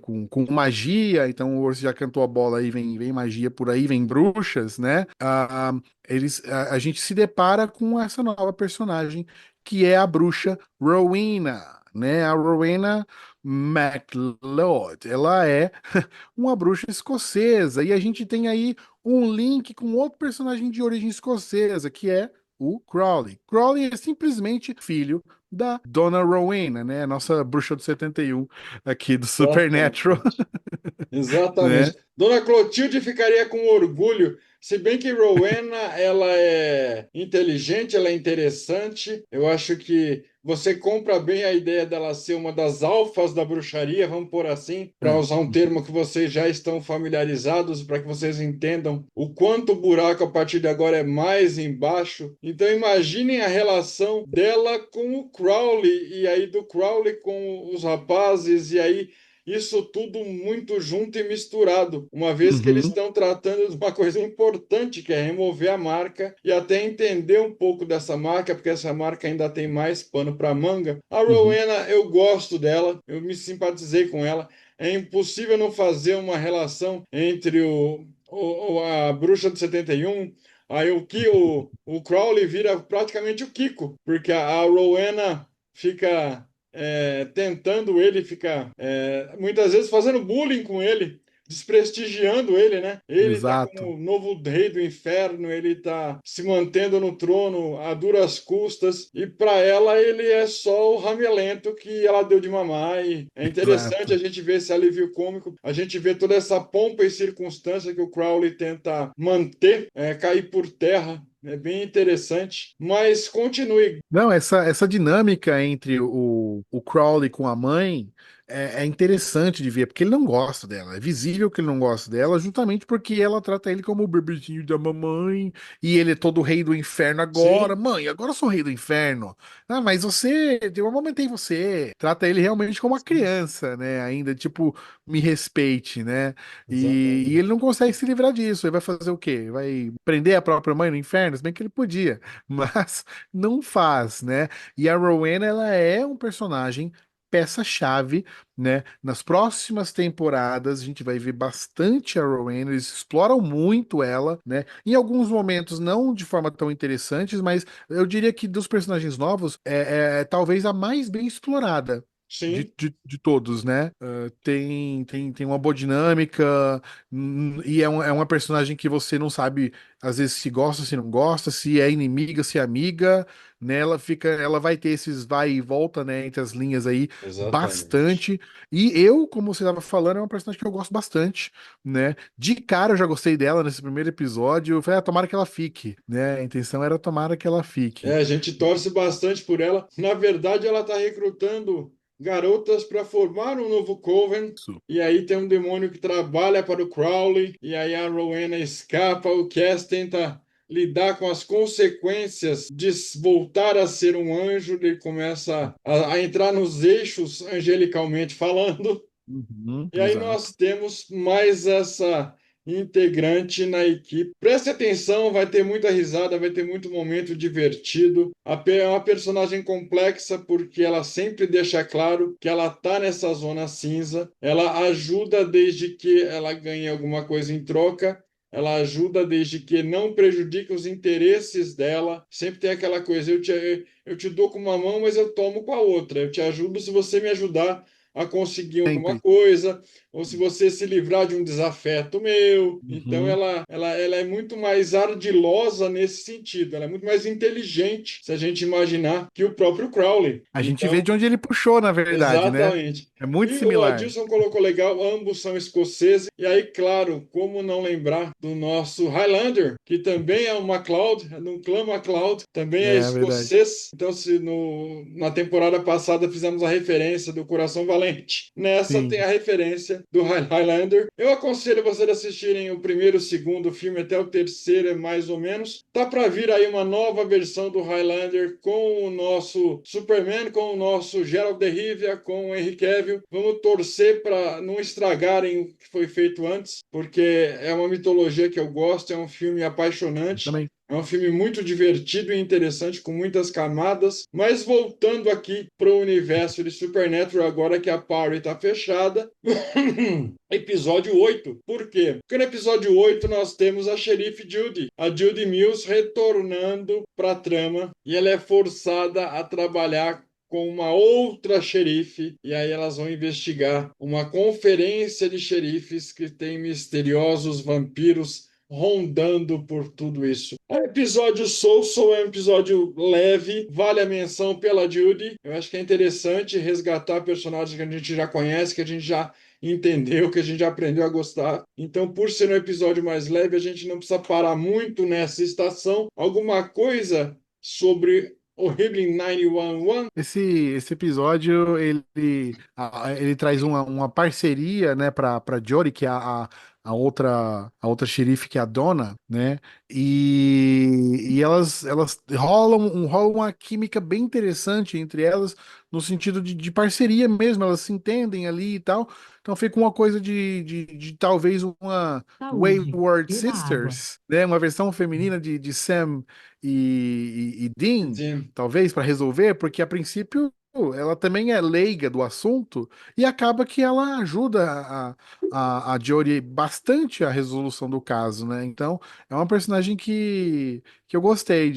magia, então o Orso já cantou a bola aí, vem magia por aí, vem bruxas, né? A gente se depara com essa nova personagem, que é a bruxa Rowena, né? A Rowena MacLeod. Ela é uma bruxa escocesa, e a gente tem aí um link com outro personagem de origem escocesa, que é o Crowley. Crowley é simplesmente filho da Dona Rowena, né? A nossa bruxa do 71 aqui do Supernatural, Exatamente. Exatamente. né? Dona Clotilde ficaria com orgulho, se bem que Rowena, ela é inteligente, ela é interessante. Eu acho que você compra bem a ideia dela ser uma das alfas da bruxaria, vamos por assim, para usar um termo que vocês já estão familiarizados, para que vocês entendam o quanto o buraco a partir de agora é mais embaixo. Então imaginem a relação dela com o Crowley, e aí do Crowley com os rapazes, e aí isso tudo muito junto e misturado, uma vez que eles Uhum, estão tratando de uma coisa importante, que é remover a marca e até entender um pouco dessa marca, porque essa marca ainda tem mais pano para manga. A uhum. Rowena, eu gosto dela, eu me simpatizei com ela. É impossível não fazer uma relação entre a Bruxa de 71. Aí o Crowley vira praticamente o Kiko, porque a Rowena fica tentando ele, fica muitas vezes fazendo bullying com ele, desprestigiando ele, né? Ele tá Exato. como o novo rei do inferno, ele tá se mantendo no trono a duras custas, e para ela ele é só o ramelento que ela deu de mamar. E é interessante a Exato. gente ver esse alívio cômico, a gente vê toda essa pompa e circunstância que o Crowley tenta manter, cair por terra. É bem interessante, mas continue. Não, essa dinâmica entre o Crowley com a mãe é interessante de ver, porque ele não gosta dela. É visível que ele não gosta dela, justamente porque ela trata ele como o bebezinho da mamãe, e ele é todo rei do inferno agora. Sim, Mãe, agora eu sou rei do inferno. Ah, mas você, eu amamentei você. Trata ele realmente como uma sim, criança, né? Ainda, tipo, me respeite, né? E exatamente. ele não consegue se livrar disso. Ele vai fazer o quê? Vai prender a própria mãe no inferno? Se bem que ele podia. Mas não faz, né? E a Rowena, ela é um personagem peça-chave, né? Nas próximas temporadas a gente vai ver bastante a Rowena, eles exploram muito ela, né? Em alguns momentos não de forma tão interessantes, mas eu diria que dos personagens novos é talvez a mais bem explorada. De, Sim, de todos, né? Tem uma boa dinâmica, e é uma personagem que você não sabe às vezes se gosta, se não gosta, se é inimiga, se é amiga, né? Ela vai ter esses vai e volta, né, entre as linhas aí exatamente. bastante. E eu, como você estava falando, é uma personagem que eu gosto bastante, né? De cara eu já gostei dela nesse primeiro episódio. Eu falei, tomara que ela fique, né? A intenção era tomara que ela fique. A gente torce bastante por ela. Na verdade, ela está recrutando garotas para formar um novo coven. Isso. E aí tem um demônio que trabalha para o Crowley. E aí a Rowena escapa. O Cass tenta lidar com as consequências de voltar a ser um anjo. Ele começa a entrar nos eixos angelicalmente falando. Uhum, E aí nós exato. temos mais essa integrante na equipe. Preste atenção, vai ter muita risada, vai ter muito momento divertido. É uma personagem complexa porque ela sempre deixa claro que ela tá nessa zona cinza. Ela ajuda desde que ela ganhe alguma coisa em troca. Ela ajuda desde que não prejudique os interesses dela. Sempre tem aquela coisa, eu te dou com uma mão, mas eu tomo com a outra. Eu te ajudo se você me ajudar a conseguir alguma Sempre. coisa, ou se você se livrar de um desafeto meu. Então Uhum. ela é muito mais ardilosa nesse sentido, ela é muito mais inteligente, se a gente imaginar, que o próprio Crowley. A gente vê Então, de onde ele puxou, na verdade, né? exatamente. É muito E o similar. Adilson colocou legal, ambos são escoceses. E aí, claro, como não lembrar do nosso Highlander, que também é um MacLeod, é um clã MacLeod, também é É verdade. escocês. Então, se na temporada passada fizemos a referência do Coração Valente, nessa tem Sim. a referência do Highlander. Eu aconselho vocês a assistirem o primeiro, o segundo filme, até o terceiro, é mais ou menos. Tá para vir aí uma nova versão do Highlander com o nosso Superman, com o nosso Geralt de Rivia, com o Henry Cavill. Vamos torcer para não estragarem o que foi feito antes, porque é uma mitologia que eu gosto, é um filme Eu apaixonante. também. É um filme muito divertido e interessante, com muitas camadas. Mas voltando aqui para o universo de Supernatural, agora que a Party está fechada, episódio 8. Por quê? Porque no episódio 8 nós temos a xerife Judy, a Judy Mills retornando para a trama, e ela é forçada a trabalhar com uma outra xerife, e aí elas vão investigar uma conferência de xerifes que tem misteriosos vampiros rondando por tudo isso. O episódio Soul é um episódio leve, vale a menção pela Judy. Eu acho que é interessante resgatar personagens que a gente já conhece, que a gente já entendeu, que a gente já aprendeu a gostar. Então, por ser um episódio mais leve, a gente não precisa parar muito nessa estação. Alguma coisa sobre o Horrible 911? Esse episódio, ele traz uma parceria, né, pra Jory, que é a outra xerife, que é a Donna, né, e elas rolam uma química bem interessante entre elas, no sentido de parceria mesmo, elas se entendem ali e tal, então fica uma coisa de talvez uma Saúde. Wayward Beba água. Sisters, né, uma versão feminina de Sam e Dean, Sim. talvez, para resolver, porque a princípio ela também é leiga do assunto e acaba que ela ajuda a Jory bastante a resolução do caso, né? Então é uma personagem que que eu gostei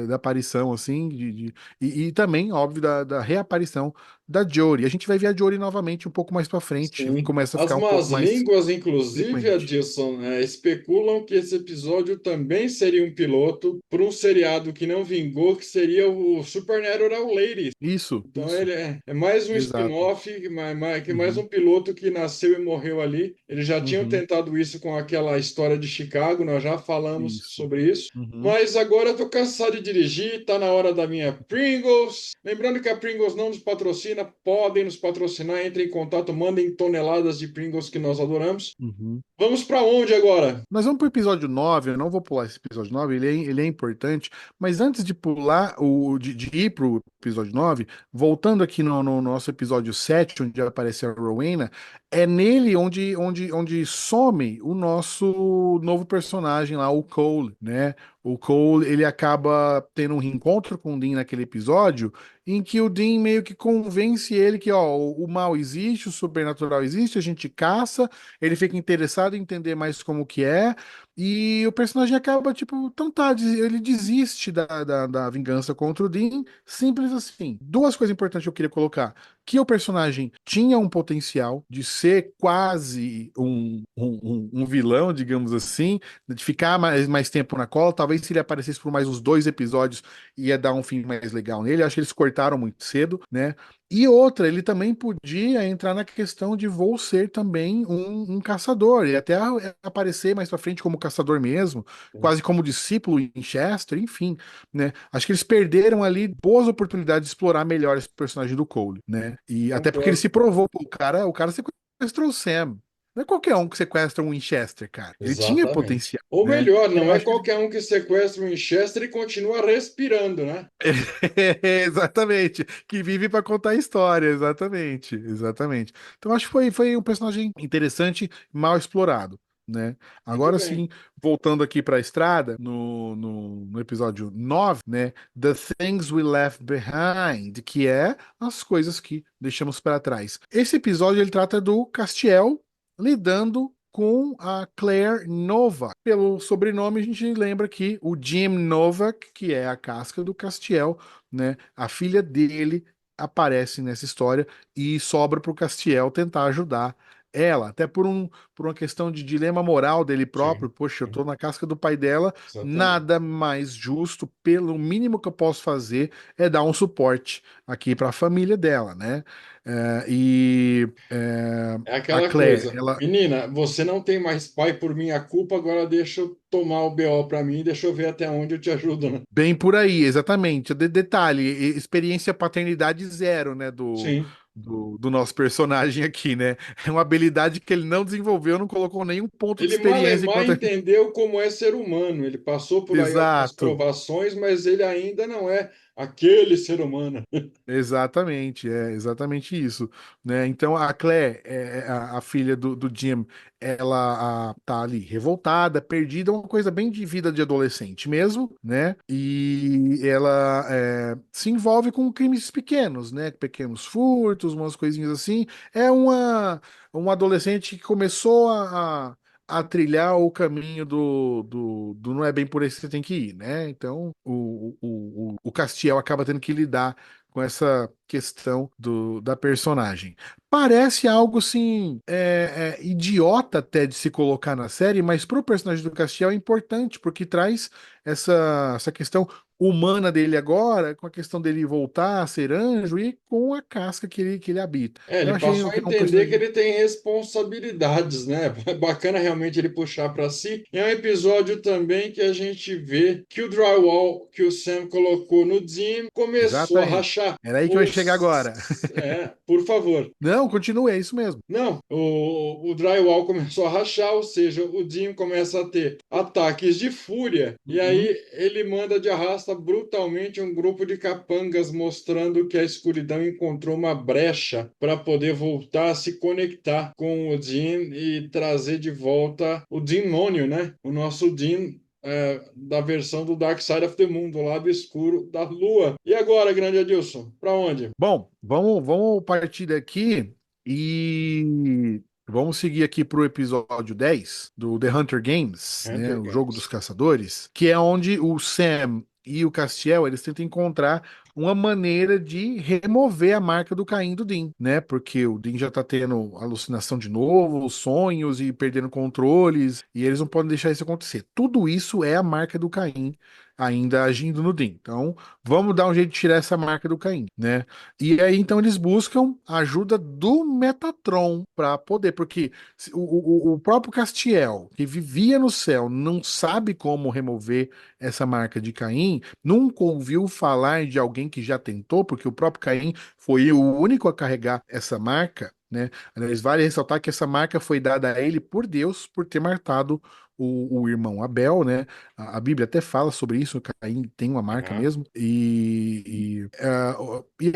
da aparição, assim, e também, óbvio, da reaparição da Jodie. A gente vai ver a Jodie novamente um pouco mais pra frente, Sim. começa a As ficar um pouco más mais línguas, inclusive, frequente. Adilson, especulam que esse episódio também seria um piloto para um seriado que não vingou, que seria o Supernatural Ladies. Isso, Então isso, ele é mais um exato. spin-off, que mais Uhum, um piloto que nasceu e morreu ali. Eles já tinham uhum, tentado isso com aquela história de Chicago, nós já falamos isso. sobre isso. Uhum, Mas agora eu tô cansado de dirigir, tá na hora da minha Pringles. Lembrando que a Pringles não nos patrocina, podem nos patrocinar, entrem em contato, mandem toneladas de Pringles que nós adoramos. uhum. Vamos para onde agora? Nós vamos para o episódio 9. Eu não vou pular esse episódio 9. Ele é importante, mas antes de pular, de ir para o episódio 9, voltando aqui no nosso episódio 7, onde aparece a Rowena, é nele onde some o nosso novo personagem lá, o Cole, né? O Cole, ele acaba tendo um reencontro com o Dean naquele episódio, em que o Dean meio que convence ele que, ó, o mal existe, o sobrenatural existe, a gente caça, ele fica interessado em entender mais como que é, e o personagem acaba, tipo, então tá, ele desiste da vingança contra o Dean, simples assim. Duas coisas importantes que eu queria colocar. Que o personagem tinha um potencial de ser quase um vilão, digamos assim, de ficar mais tempo na cola. Talvez se ele aparecesse por mais uns 2 episódios, ia dar um fim mais legal nele. Acho que eles cortaram muito cedo, né? E outra, ele também podia entrar na questão de vou ser também um caçador, e até aparecer mais pra frente como caçador mesmo, quase como discípulo em Chester, enfim, né? Acho que eles perderam ali boas oportunidades de explorar melhor esse personagem do Cole, né? E até porque ele Concordo. se provou, pô, o cara sequestrou o Sam. Não é qualquer um que sequestra um Winchester, cara. Ele tinha Exatamente. potencial, Ou né? melhor, Então não eu é acho que qualquer um que sequestra o Winchester e continua respirando, né? exatamente, que vive para contar a história, exatamente, exatamente. Então acho que foi um personagem interessante, mal explorado, né? Muito Agora bem. sim, voltando aqui para a estrada, no episódio 9, né? The Things We Left Behind, que é as coisas que deixamos para trás. Esse episódio ele trata do Castiel lidando com a Claire Novak. Pelo sobrenome, a gente lembra que o Jim Novak, que é a casca do Castiel, né? A filha dele aparece nessa história e sobra para o Castiel tentar ajudar ela, até por uma questão de dilema moral dele próprio. Sim, Poxa, eu sim, tô na casca do pai dela, exatamente. nada mais justo, pelo mínimo que eu posso fazer é dar um suporte aqui para a família dela, né? É A aquela Claire, coisa, ela menina, você não tem mais pai por minha culpa, agora deixa eu tomar o BO para mim, deixa eu ver até onde eu te ajudo, né? bem por aí, exatamente. Detalhe, experiência paternidade zero, né, Sim. do nosso personagem aqui, né? É uma habilidade que ele não desenvolveu, não colocou nenhum ponto de Ele experiência malemar enquanto. entendeu como é ser humano. Ele passou por aí algumas Exato. provações, mas ele ainda não é aquele ser humano. Exatamente, é exatamente isso, né? Então a Claire, a filha do Jim, ela tá ali revoltada, perdida, uma coisa bem de vida de adolescente mesmo, né? E ela se envolve com crimes pequenos, né? Pequenos furtos, umas coisinhas assim. É uma adolescente que começou a trilhar o caminho do não é bem por aí que você tem que ir, né? Então o Castiel acaba tendo que lidar com essa questão da personagem. Parece algo assim, idiota até de se colocar na série, mas para o personagem do Castiel é importante, porque traz essa questão humana dele agora, com a questão dele voltar a ser anjo e com a casca que ele habita. Ele Eu achei passou a que é um entender que personagem. ele tem responsabilidades, né? É bacana realmente ele puxar para si. E é um episódio também que a gente vê que o drywall que o Sam colocou no Jim começou a Exatamente. rachar. Era aí que eu ia chegar agora. Por favor. Não, continua, é isso mesmo. Não, o drywall começou a rachar, ou seja, o Jim começa a ter ataques de fúria, e Uhum. aí ele manda de arrasta brutalmente um grupo de capangas, mostrando que a escuridão encontrou uma brecha para poder voltar a se conectar com o Jim e trazer de volta o demônio, né? O nosso Jim. Da versão do Dark Side of the Moon, do lado escuro da Lua. E agora, grande Adilson, para onde? Bom, vamos partir daqui e Vamos seguir aqui para o episódio 10 do The Hunter Games, né, Hunter o jogo dos Games. caçadores, que é onde o Sam e o Castiel, eles tentam encontrar uma maneira de remover a marca do Caim do Dean, né? Porque o Dean já tá tendo alucinação de novo, sonhos e perdendo controles, e eles não podem deixar isso acontecer. Tudo isso é a marca do Caim ainda agindo no Dean. Então, vamos dar um jeito de tirar essa marca do Caim, né? E aí, então, eles buscam a ajuda do Metatron para poder, porque o próprio Castiel, que vivia no céu, não sabe como remover essa marca de Caim, nunca ouviu falar de alguém que já tentou, porque o próprio Caim foi o único a carregar essa marca, né? Aliás, vale ressaltar que essa marca foi dada a ele por Deus por ter matado o irmão Abel, né? A Bíblia até fala sobre isso, Caim tem uma marca Aham. mesmo, e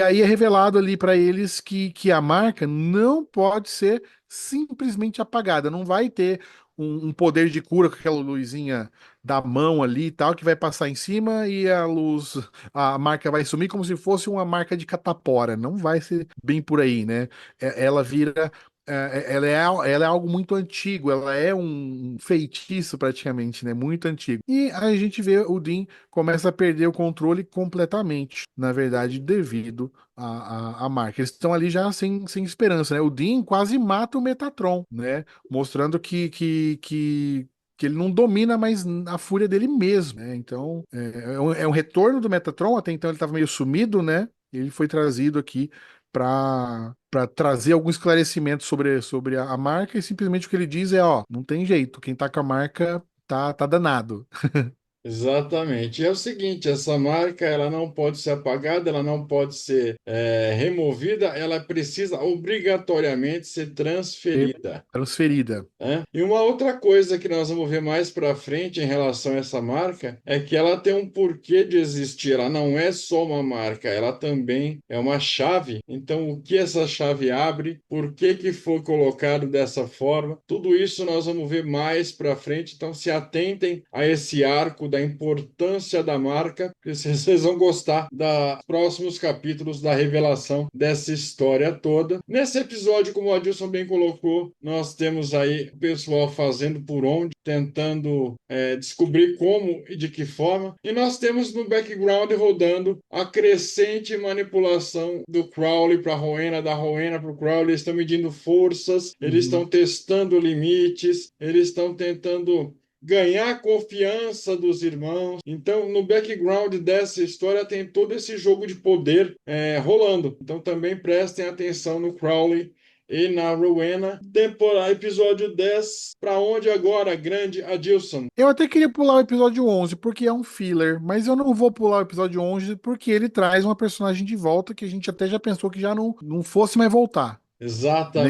aí é revelado ali para eles que a marca não pode ser simplesmente apagada, não vai ter um poder de cura com aquela luzinha da mão ali e tal, que vai passar em cima e a luz, a marca vai sumir como se fosse uma marca de catapora. Não vai ser bem por aí, né? Ela vira. Ela é algo muito antigo, ela é um feitiço praticamente, né? Muito antigo. E a gente vê o Dean começa a perder o controle completamente, na verdade, devido à marca. Eles estão ali já sem esperança, né? O Dean quase mata o Metatron, né? Mostrando que ele não domina mais a fúria dele mesmo, né? Então, é um retorno do Metatron, até então ele estava meio sumido, né? Ele foi trazido aqui para trazer algum esclarecimento sobre a marca, e simplesmente o que ele diz é, ó, não tem jeito, quem tá com a marca tá danado. Exatamente. E é o seguinte, essa marca ela não pode ser apagada, ela não pode ser removida, ela precisa obrigatoriamente ser E transferida. transferida. Né? E uma outra coisa que nós vamos ver mais para frente em relação a essa marca é que ela tem um porquê de existir. Ela não é só uma marca, ela também é uma chave. Então, o que essa chave abre, por que que foi colocado dessa forma, tudo isso nós vamos ver mais para frente. Então, se atentem a esse arco da importância da marca, que vocês vão gostar dos próximos capítulos da revelação dessa história toda. Nesse episódio, como o Adilson bem colocou, nós temos aí o pessoal fazendo por onde, tentando descobrir como e de que forma. E nós temos no background rodando a crescente manipulação do Crowley para a Rowena, da Rowena para o Crowley. Eles estão medindo forças, eles estão Uhum. testando limites, eles estão tentando ganhar a confiança dos irmãos. Então, no background dessa história tem todo esse jogo de poder rolando. Então, também prestem atenção no Crowley e na Rowena. Temporada, episódio 10. Para onde agora, grande Adilson? Eu até queria pular o episódio 11 porque é um filler, mas eu não vou pular o episódio 11 porque ele traz uma personagem de volta que a gente até já pensou que já não fosse mais voltar, né?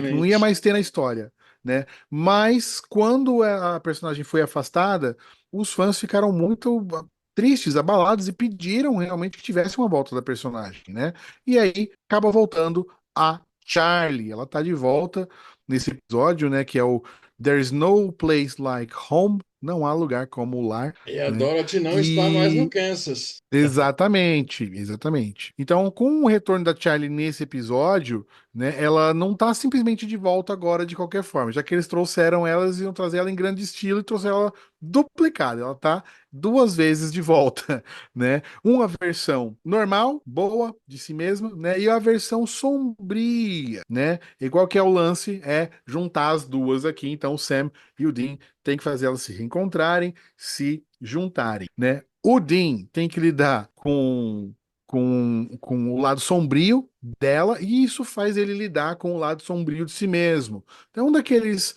Que não ia Exatamente. mais ter na história, né? Mas quando a personagem foi afastada, os fãs ficaram muito tristes, abalados e pediram realmente que tivesse uma volta da personagem, né? E aí acaba voltando a Charlie. Ela tá de volta nesse episódio, né? Que é o There's No Place Like Home. Não há lugar como o lar, E a né? Dorothy não está mais no E Kansas. exatamente, exatamente. Então, com o retorno da Charlie nesse episódio, né, ela não tá simplesmente de volta agora de qualquer forma, já que eles trouxeram ela, eles iam trazer ela em grande estilo e trouxeram ela duplicada. Ela tá duas vezes de volta, né? Uma versão normal, boa de si mesma, né? E a versão sombria, né? Igual que é o lance, é juntar as duas aqui. Então, o Sam e o Dean têm que fazer elas se reencontrarem, se juntarem, né? O Dean tem que lidar com o lado sombrio dela, e isso faz ele lidar com o lado sombrio de si mesmo. Então, daqueles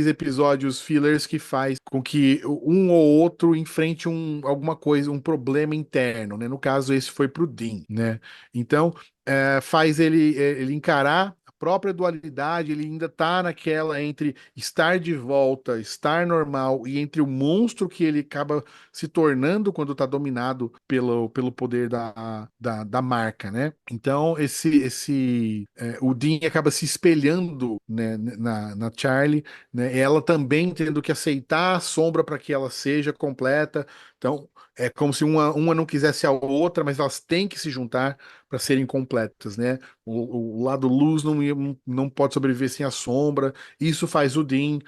episódios fillers que faz com que um ou outro enfrente alguma coisa, um problema interno, né? No caso, esse foi pro Dean, né? Então, faz ele encarar a própria dualidade, ele ainda tá naquela entre estar de volta, estar normal, e entre o monstro que ele acaba se tornando quando está dominado pelo poder da marca, né? Então, o Dean acaba se espelhando, né, na Charlie, né? Ela também tendo que aceitar a sombra para que ela seja completa, Então, é como se uma não quisesse a outra, mas elas têm que se juntar para serem completas, né? O lado luz não pode sobreviver sem a sombra. Isso faz o Dean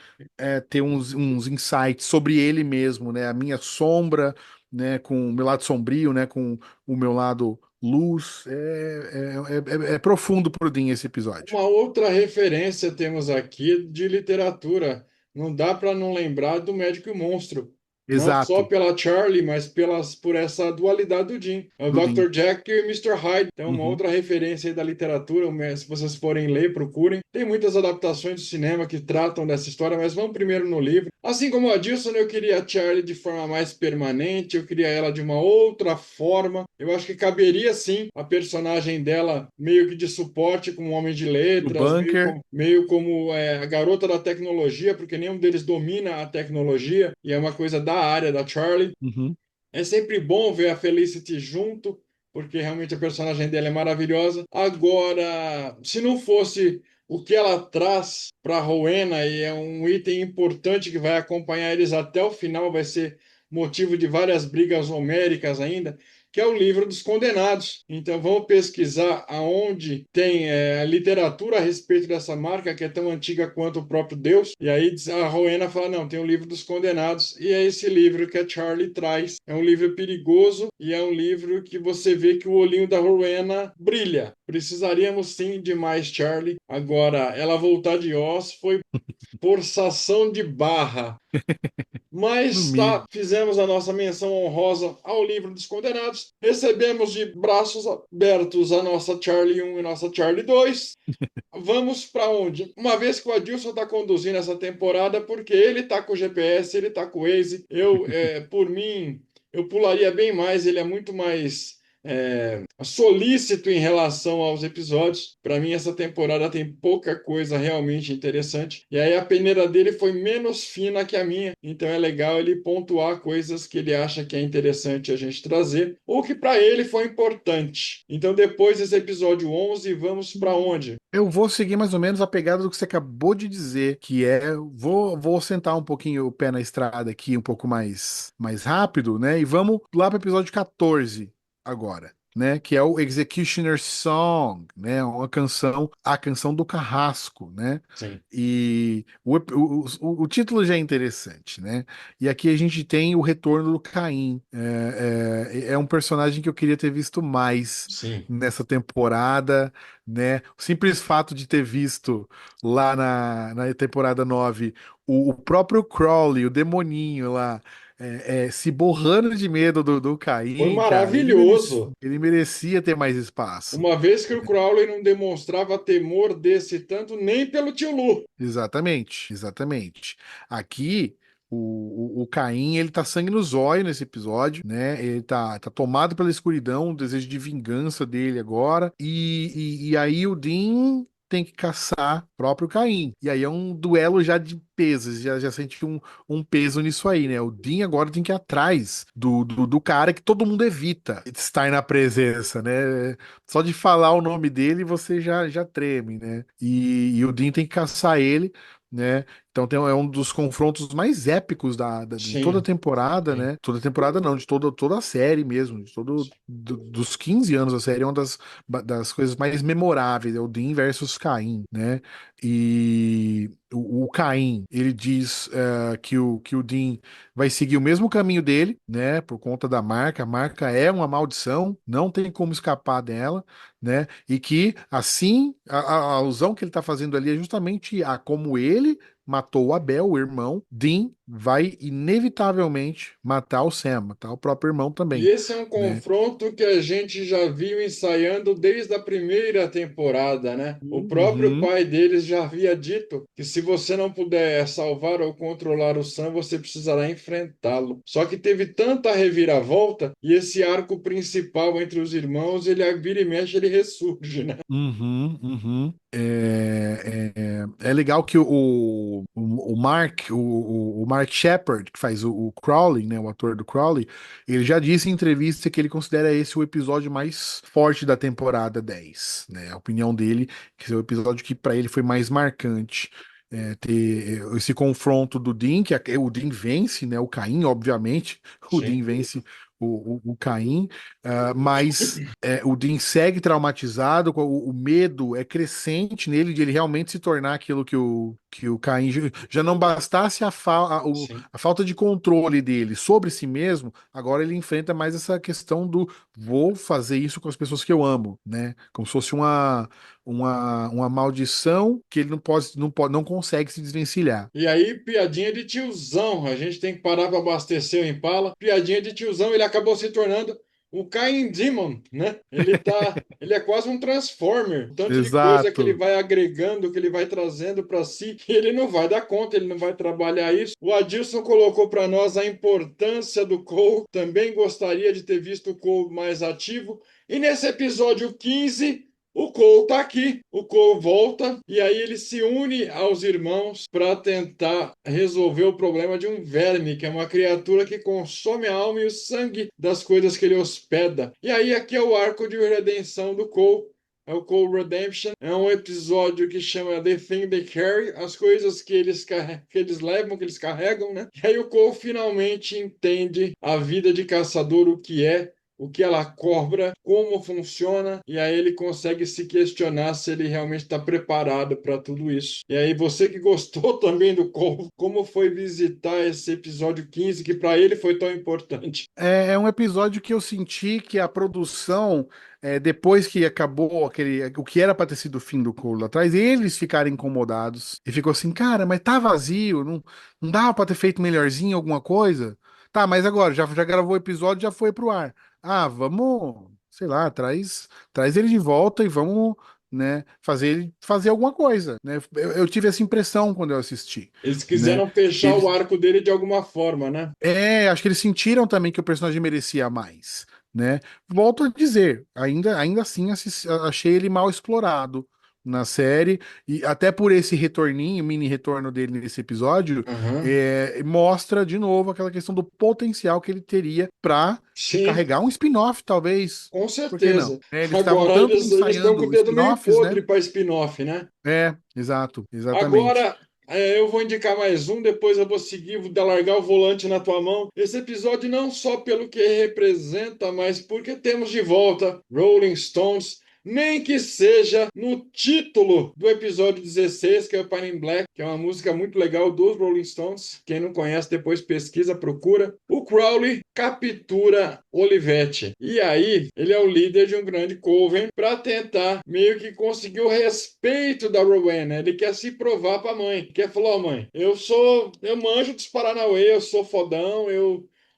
ter uns insights sobre ele mesmo, né? A minha sombra, né? Com o meu lado sombrio, né? Com o meu lado luz. É profundo pro Dean esse episódio. Uma outra referência temos aqui de literatura. Não dá para não lembrar do Médico e o Monstro. Não só Exato, pela Charlie, mas por essa dualidade do Jim. É o do Dean. Dr. Jack e o Mr. Hyde. Então, uma Uhum. outra referência aí da literatura. Se vocês forem ler, procurem. Tem muitas adaptações do cinema que tratam dessa história, mas vamos primeiro no livro. Assim como a Dilson, eu queria a Charlie de forma mais permanente, eu queria ela de uma outra forma. Eu acho que caberia sim a personagem dela meio que de suporte como um homem de Do letras, Bunker. meio como a garota da tecnologia, porque nenhum deles domina a tecnologia, e é uma coisa da área da Charlie. Uhum. É sempre bom ver a Felicity junto, porque realmente a personagem dela é maravilhosa. Agora, se não fosse o que ela traz para Rowena, e é um item importante que vai acompanhar eles até o final, vai ser motivo de várias brigas homéricas ainda, que é o livro dos condenados. Então vamos pesquisar aonde tem literatura a respeito dessa marca, que é tão antiga quanto o próprio Deus. E aí a Rowena fala, não, tem o livro dos condenados, e é esse livro que a Charlie traz. É um livro perigoso e é um livro que você vê que o olhinho da Rowena brilha. Precisaríamos sim de mais Charlie. Agora, ela voltar de Oz foi forçação de barra. No Mas tá, mínimo. fizemos a nossa menção honrosa ao livro dos condenados, recebemos de braços abertos a nossa Charlie 1 e nossa Charlie 2. Vamos para onde? Uma vez que o Adilson está conduzindo essa temporada, porque ele está com o GPS, ele está com o Waze, por mim, eu pularia bem mais, ele é muito mais solícito em relação aos episódios. Para mim, essa temporada tem pouca coisa realmente interessante. E aí a peneira dele foi menos fina que a minha, então é legal ele pontuar coisas que ele acha que é interessante a gente trazer, ou que para ele foi importante. Então, depois desse episódio 11, vamos para onde? Eu vou seguir mais ou menos a pegada do que você acabou de dizer, que é, vou sentar um pouquinho o pé na estrada aqui, um pouco mais rápido, né? E vamos lá para o episódio 14 agora, né? Que é o Executioner Song, né? A canção do Carrasco, né? Sim, E o título já é interessante, né? E aqui a gente tem o retorno do Caim. É um personagem que eu queria ter visto mais sim. nessa temporada, né? O simples fato de ter visto lá na temporada 9 o próprio Crowley, o demoninho lá, se borrando de medo do Foi Caim, cara, maravilhoso. ele merecia ter mais espaço. Uma vez que o Crowley não demonstrava temor desse tanto nem pelo tio Lu. Exatamente, exatamente. Aqui. O Caim, ele tá sangue no zóio nesse episódio, né? Ele tá tomado pela escuridão, o desejo de vingança dele agora. E aí o Dean tem que caçar o próprio Caim. E aí é um duelo já de pesos, já sente um peso nisso aí, né? O Dean agora tem que ir atrás do cara que todo mundo evita estar na presença, né? Só de falar o nome dele você já treme, né? E o Dean tem que caçar ele, né? Então é um dos confrontos mais épicos de toda a Sim, temporada, sim. né? Toda a temporada não, de toda a série mesmo, dos 15 anos da série, é uma das coisas mais memoráveis, é o Dean versus Caim, né? E o Caim, ele diz que o Dean vai seguir o mesmo caminho dele, né? Por conta da marca. A marca é uma maldição, não tem como escapar dela, né? E que assim, a alusão que ele está fazendo ali é justamente a como ele matou o Abel, o irmão, Dean vai inevitavelmente matar o Sam, matar o próprio irmão E também, esse é um né? confronto que a gente já viu ensaiando desde a primeira temporada, né? O próprio Uhum. pai deles já havia dito que se você não puder salvar ou controlar o Sam, você precisará enfrentá-lo. Só que teve tanta reviravolta e esse arco principal entre os irmãos, ele vira e mexe, ele ressurge, né? Uhum, uhum. É legal que o Mark Shepard, que faz o Crowley, né, o ator do Crowley, ele já disse em entrevista que ele considera esse o episódio mais forte da temporada 10, né? A opinião dele, que é o episódio que para ele foi mais marcante. ter esse confronto do Dean, o Dean vence, né? O Caim, obviamente, o Sim. Dean vence o Caim, mas o Dean segue traumatizado, o medo é crescente nele de ele realmente se tornar aquilo que o Caim já não bastasse Sim. a falta de controle dele sobre si mesmo, agora ele enfrenta mais essa questão do vou fazer isso com as pessoas que eu amo, né? Como se fosse uma maldição que ele não consegue se desvencilhar. E aí, piadinha de tiozão. A gente tem que parar para abastecer o Impala. Piadinha de tiozão, ele acabou se tornando o Kain Demon, né? Ele é quase um Transformer. O tanto de coisa que ele Exato. vai agregando, que ele vai trazendo para si, e ele não vai dar conta, ele não vai trabalhar isso. O Adilson colocou para nós a importância do Cole. Também gostaria de ter visto o Cole mais ativo. E nesse episódio 15 o Cole tá aqui, o Cole volta e aí ele se une aos irmãos para tentar resolver o problema de um verme, que é uma criatura que consome a alma e o sangue das coisas que ele hospeda. E aí aqui é o arco de redenção do Cole. É o Cole Redemption. É um episódio que chama The Thing They Carry, as coisas que eles levam, que eles carregam, né? E aí o Cole finalmente entende a vida de caçador, o que ela cobra, como funciona, e aí ele consegue se questionar se ele realmente está preparado para tudo isso. E aí você que gostou também do como foi visitar esse episódio 15, que para ele foi tão importante. É um episódio que eu senti que a produção, depois que acabou o que era pra ter sido o fim do Cole lá atrás, eles ficaram incomodados e ficou assim, cara, mas tá vazio, não dava pra ter feito melhorzinho alguma coisa? Tá, mas agora, já gravou o episódio, já foi pro ar. Ah, vamos, sei lá, traz ele de volta e vamos, né, fazer ele fazer alguma coisa, né? Eu tive essa impressão quando eu assisti, Eles né? quiseram fechar o Eles, arco dele de alguma forma, né? acho que eles sentiram também que o personagem merecia mais, né? Volto a dizer, ainda assim achei ele mal explorado na série, e até por esse retorninho, mini retorno dele nesse episódio, Aham. mostra de novo aquela questão do potencial que ele teria para Sim, carregar um spin-off, talvez. com Por que não? certeza. Eles estavam Agora tanto eles estão com o ensaiando dedo meio spin-offs, né? podre para spin-off, né? Exato, exatamente. Agora, eu vou indicar mais um, depois eu vou seguir, vou largar o volante na tua mão. Esse episódio não só pelo que representa, mas porque temos de volta Rolling Stones, nem que seja no título do episódio 16, que é o Pine in Black, que é uma música muito legal dos Rolling Stones. Quem não conhece, depois pesquisa, procura. O Crowley captura Olivetti. E aí, ele é o líder de um grande coven para tentar meio que conseguir o respeito da Rowena. Ele quer se provar para a mãe. Quer falar, ó, mãe, eu manjo dos Paranauê, eu sou fodão,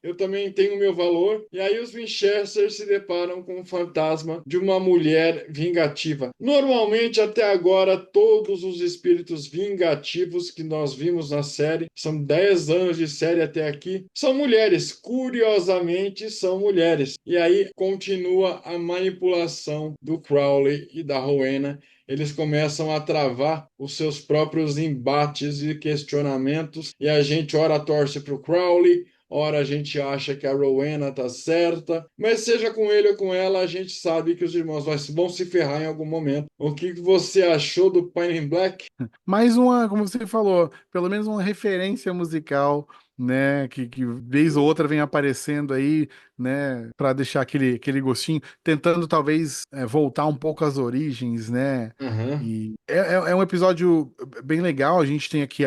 eu também tenho o meu valor. E aí os Winchester se deparam com o fantasma de uma mulher vingativa. Normalmente, até agora, todos os espíritos vingativos que nós vimos na série, são 10 anos de série até aqui, são mulheres. Curiosamente, são mulheres. E aí continua a manipulação do Crowley e da Rowena. Eles começam a travar os seus próprios embates e questionamentos, e a gente ora torce para o Crowley, ora a gente acha que a Rowena tá certa, mas seja com ele ou com ela, a gente sabe que os irmãos vão se ferrar em algum momento. O que você achou do Pine in Black? Mais uma, como você falou, pelo menos uma referência musical, né, que vez ou outra vem aparecendo aí, né, para deixar aquele gostinho, tentando talvez voltar um pouco às origens, né, Aham. e é um episódio bem legal, a gente tem aqui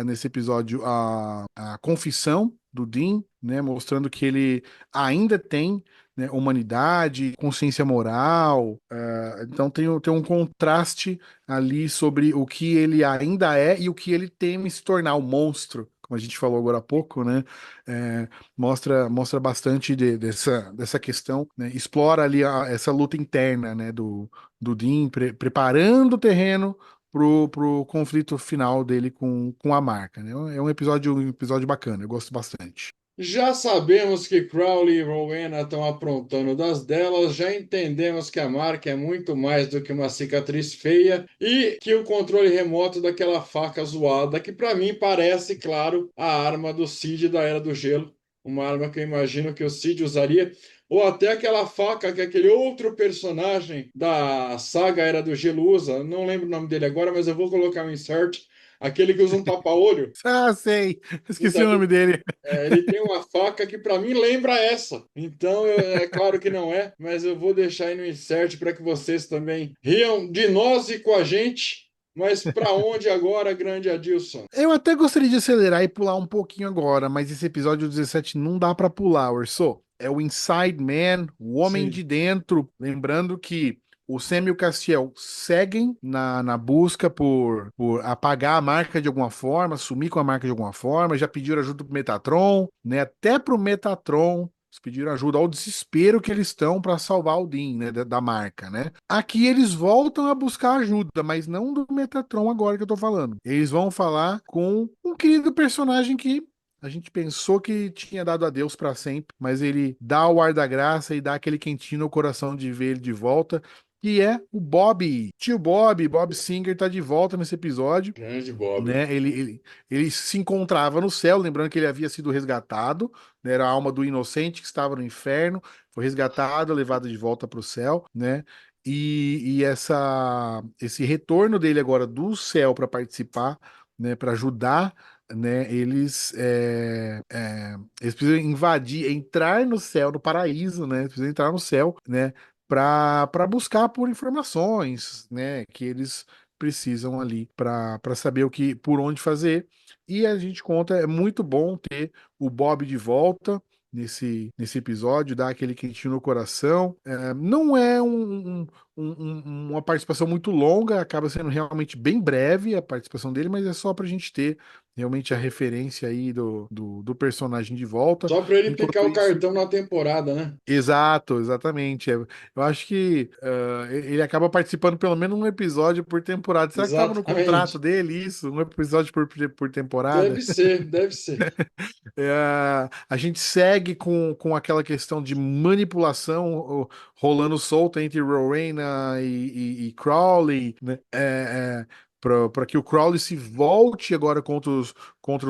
nesse episódio a confissão do Dean, né, mostrando que ele ainda tem, né, humanidade, consciência moral, então tem um contraste ali sobre o que ele ainda é e o que ele teme se tornar, o monstro, como a gente falou agora há pouco, né? Mostra bastante dessa questão, né? Explora ali essa luta interna, né? Do Dean, preparando o terreno pro conflito final dele com a marca, né? É um episódio bacana, eu gosto bastante. Já sabemos que Crowley e Rowena estão aprontando das delas, já entendemos que a marca é muito mais do que uma cicatriz feia e que o controle remoto daquela faca zoada, que para mim parece, claro, a arma do Cid da Era do Gelo, uma arma que eu imagino que o Cid usaria, ou até aquela faca que aquele outro personagem da saga Era do Gelo usa, não lembro o nome dele agora, mas eu vou colocar um insert. aquele que usa um tapa-olho. Ah, sei. Esqueci Então, o nome dele. ele tem uma faca que para mim lembra essa. Então, é claro que não é, mas eu vou deixar aí no insert para que vocês também riam de nós e com a gente. Mas para onde agora, grande Adilson? Eu até gostaria de acelerar e pular um pouquinho agora, mas esse episódio 17 não dá pra pular, Orso. É o Inside Man, o homem Sim, de dentro. Lembrando que o Sam e o Castiel seguem na busca por apagar a marca de alguma forma, sumir com a marca de alguma forma. Já pediram ajuda pro Metatron, né? Até pro Metatron. Eles pediram ajuda ao desespero que eles estão para salvar o Dean, né, da marca, né? Aqui eles voltam a buscar ajuda, mas não do Metatron agora que eu tô falando. Eles vão falar com um querido personagem que a gente pensou que tinha dado adeus para sempre, mas ele dá o ar da graça e dá aquele quentinho no coração de ver ele de volta, que é o Bob. Tio Bob, Bob Singer tá de volta nesse episódio, grande Bob. né? Ele se encontrava no céu, lembrando que ele havia sido resgatado, né? Era a alma do inocente que estava no inferno, foi resgatado, levado de volta para o céu, né? Esse retorno dele agora do céu para participar, né? Para ajudar, né? Eles precisam invadir, entrar no céu, no paraíso, né? Eles precisam entrar no céu, né? Para buscar por informações, né? Que eles precisam ali para saber o que por onde fazer. E a gente conta, é muito bom ter o Bob de volta nesse episódio, dá aquele quentinho no coração. Não é uma participação muito longa, acaba sendo realmente bem breve a participação dele, mas é só para a gente ter realmente a referência aí do personagem de volta. Só para ele picar Enquanto o isso, cartão na temporada, né? exato, exatamente. Eu acho que ele acaba participando pelo menos um episódio por temporada. Será que estava no contrato Exatamente. dele isso? Um episódio por temporada? Deve ser, deve ser. A gente segue com aquela questão de manipulação rolando solta entre Rowena e Crowley, né? Para que o Crowley se volte agora contra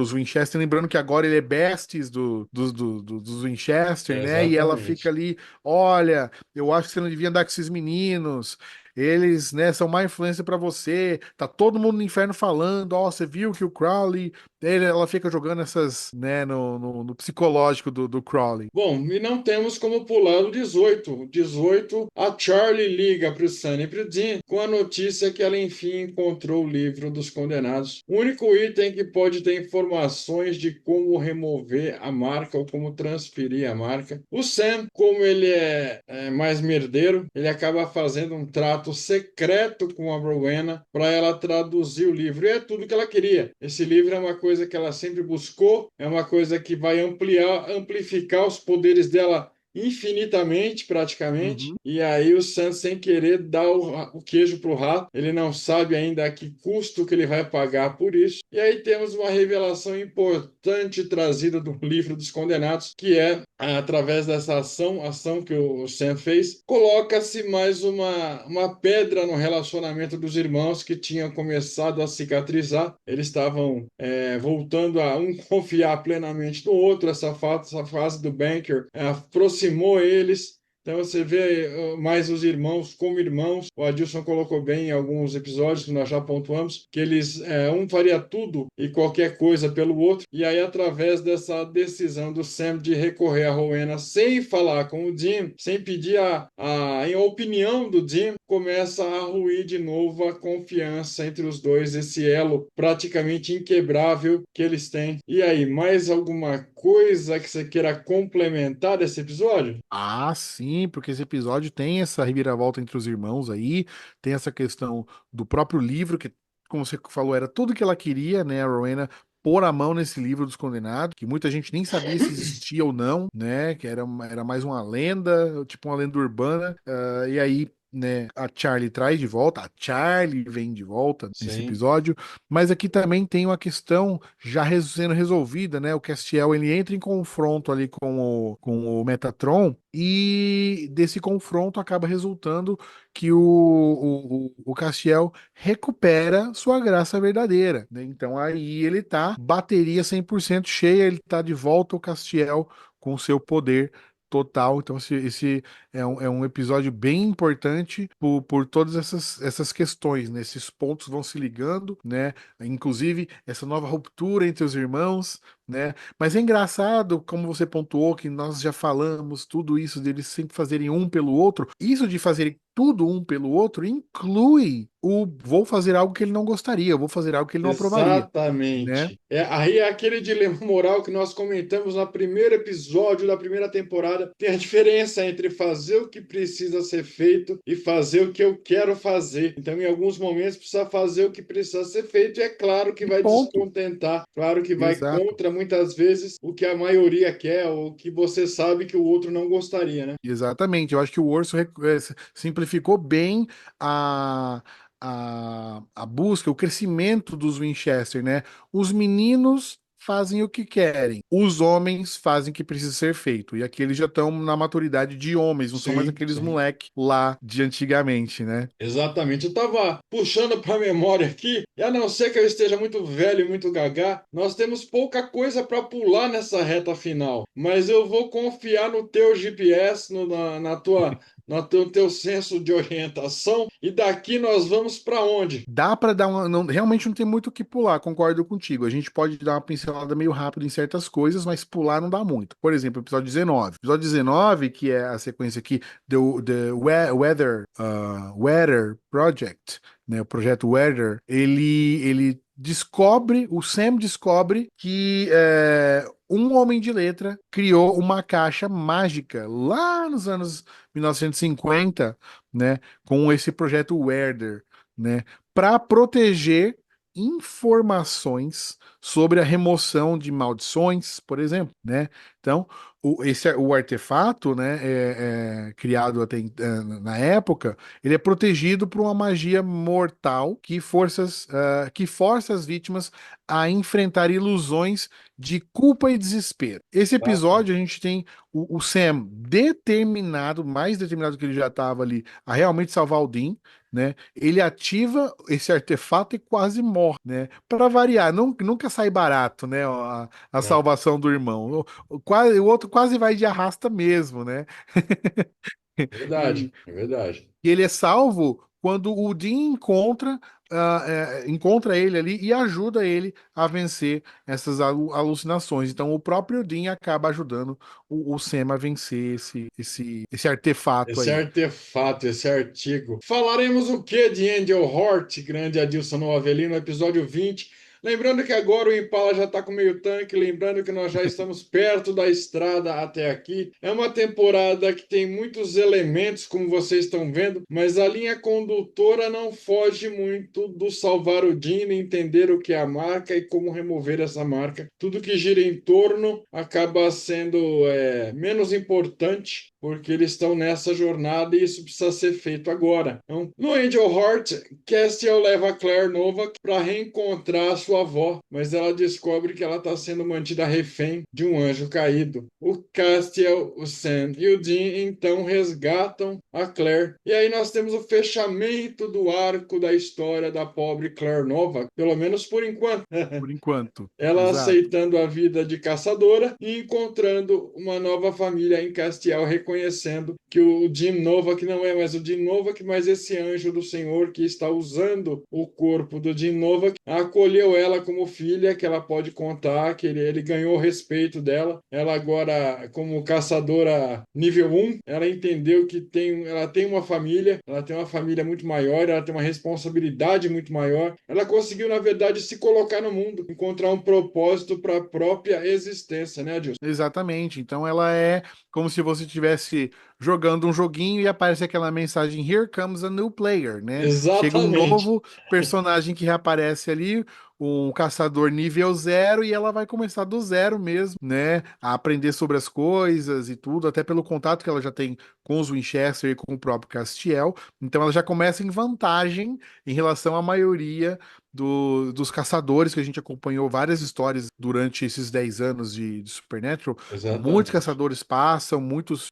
os Winchester, lembrando que agora ele é besties dos Winchester, né? E ela fica Exatamente. ali, olha, eu acho que você não devia andar com esses meninos. Eles, né, são má influência pra você. Tá todo mundo no inferno falando, ó, você viu que o Crowley ela fica jogando essas, né, no psicológico do Crowley. Bom, e não temos como pular o 18. O 18, a Charlie liga para o Sunny e para o Dean com a notícia que ela enfim encontrou o livro dos condenados. O único item que pode ter informações de como remover a marca ou como transferir a marca. O Sam, como ele é mais merdeiro, ele acaba fazendo um trato secreto com a Rowena para ela traduzir o livro. E é tudo que ela queria. Esse livro é uma coisa que ela sempre buscou, é uma coisa que vai amplificar os poderes dela infinitamente, praticamente. Uhum. E aí o Sam, sem querer, dá o queijo pro rato. Ele não sabe ainda a que custo que ele vai pagar por isso. E aí temos uma revelação importante trazida do livro dos condenados, que é através dessa ação que o Sam fez, coloca-se mais uma pedra no relacionamento dos irmãos que tinham começado a cicatrizar. Eles estavam voltando a um confiar plenamente no outro. Essa fase do Banker aproximou eles. Então você vê mais os irmãos como irmãos. O Adilson colocou bem em alguns episódios que nós já pontuamos que eles um faria tudo e qualquer coisa pelo outro. E aí através dessa decisão do Sam de recorrer a Rowena sem falar com o Jim, sem pedir a opinião do Jim, começa a ruir de novo a confiança entre os dois, esse elo praticamente inquebrável que eles têm. E aí, mais alguma coisa que você queira complementar desse episódio? Ah, sim, porque esse episódio tem essa reviravolta entre os irmãos aí, tem essa questão do próprio livro, que, como você falou, era tudo que ela queria, né, a Rowena, pôr a mão nesse livro dos condenados, que muita gente nem sabia se existia ou não, né, que era mais uma lenda, tipo uma lenda urbana, e aí, né, a Charlie traz de volta, a Charlie vem de volta nesse Sim. episódio, mas aqui também tem uma questão já sendo resolvida, né, o Castiel, ele entra em confronto ali com o Metatron, e desse confronto acaba resultando que o Castiel recupera sua graça verdadeira, né? Então aí ele tá bateria 100% cheia, ele tá de volta o Castiel com seu poder total. Então, esse é um episódio bem importante por todas essas questões, né? Esses pontos vão se ligando, né? Inclusive, essa nova ruptura entre os irmãos, né? Mas é engraçado, como você pontuou, que nós já falamos tudo isso deles sempre fazerem um pelo outro. Isso de fazerem tudo um pelo outro inclui o vou fazer algo que ele não gostaria, eu vou fazer algo que ele não aprovaria, né? Exatamente. Aí é aquele dilema moral que nós comentamos no primeiro episódio da primeira temporada. Tem a diferença entre fazer o que precisa ser feito e fazer o que eu quero fazer. Então, em alguns momentos, precisa fazer o que precisa ser feito, e é claro que E vai ponto. descontentar, claro que vai Exato. contra, muitas vezes, o que a maioria quer, ou o que você sabe que o outro não gostaria, né? Exatamente. Eu acho que o Orso simplificou bem a, a busca, o crescimento dos Winchester, né? Os meninos fazem o que querem, os homens fazem o que precisa ser feito. E aqui eles já estão na maturidade de homens, não são mais Sim, aqueles sim. moleque lá de antigamente, né? Exatamente. Eu estava puxando para a memória aqui, e a não ser que eu esteja muito velho e muito gagá, nós temos pouca coisa para pular nessa reta final. Mas eu vou confiar no teu GPS, na tua, no teu senso de orientação, e daqui nós vamos para onde? Dá para dar uma. Realmente não tem muito o que pular, concordo contigo. A gente pode dar uma pincelada meio rápido em certas coisas, mas pular não dá muito. Por exemplo, episódio 19. Episódio 19, que é a sequência aqui, Weather Project, né? O projeto Weather, ele descobre, o Sam descobre que um homem de letra criou uma caixa mágica lá nos anos 1950, né? Com esse projeto Weather, né? Para proteger informações sobre a remoção de maldições, por exemplo, né? Então, o artefato, né, criado na época, ele é protegido por uma magia mortal que força as vítimas a enfrentar ilusões de culpa e desespero. Esse episódio a gente tem o Sam determinado, mais determinado que ele já estava ali, a realmente salvar o Dean, né? Ele ativa esse artefato e quase morre, né? Para variar, nunca sai barato, né? A Não, salvação do irmão. O outro quase vai de arrasta mesmo, né? verdade, E, é verdade. e ele é salvo quando o Dean encontra ele ali e ajuda ele a vencer essas alucinações. Então, o próprio Dean acaba ajudando o Sam a vencer esse artefato Esse aí. artefato, esse artigo. Falaremos o que de Angel Hort, grande Adilson Avelino, episódio 20. Lembrando que agora o Impala já está com meio tanque, lembrando que nós já estamos perto da estrada até aqui. É uma temporada que tem muitos elementos, como vocês estão vendo, mas a linha condutora não foge muito do salvar o Dino, entender o que é a marca e como remover essa marca. Tudo que gira em torno acaba sendo menos importante, porque eles estão nessa jornada e isso precisa ser feito agora. Então, no Angel Heart, Castiel leva a Claire Nova para reencontrar a sua avó, mas ela descobre que ela está sendo mantida refém de um anjo caído. O Castiel, o Sam e o Dean então resgatam a Claire. E aí nós temos o fechamento do arco da história da pobre Claire Nova, pelo menos por enquanto. Por enquanto. Ela Exato. aceitando a vida de caçadora e encontrando uma nova família em Castiel, reconhecendo que o Jim Novak não é mais o Jim Novak, mas esse anjo do Senhor que está usando o corpo do Jim Novak, acolheu ela como filha, que ela pode contar, que ele ganhou o respeito dela. Ela agora, como caçadora nível 1, ela entendeu que ela tem uma família, ela tem uma família muito maior, ela tem uma responsabilidade muito maior. Ela conseguiu, na verdade, se colocar no mundo, encontrar um propósito para a própria existência, né, Adilson? Exatamente. Então ela é como se você estivesse jogando um joguinho e aparece aquela mensagem Here comes a new player, né? Chega um Exatamente. novo personagem que reaparece ali, um caçador nível zero, e ela vai começar do zero mesmo, né? A aprender sobre as coisas e tudo, até pelo contato que ela já tem com os Winchester e com o próprio Castiel. Então ela já começa em vantagem em relação à maioria dos caçadores, que a gente acompanhou várias histórias durante esses 10 anos de Supernatural. Muitos Exatamente. caçadores passam, muitos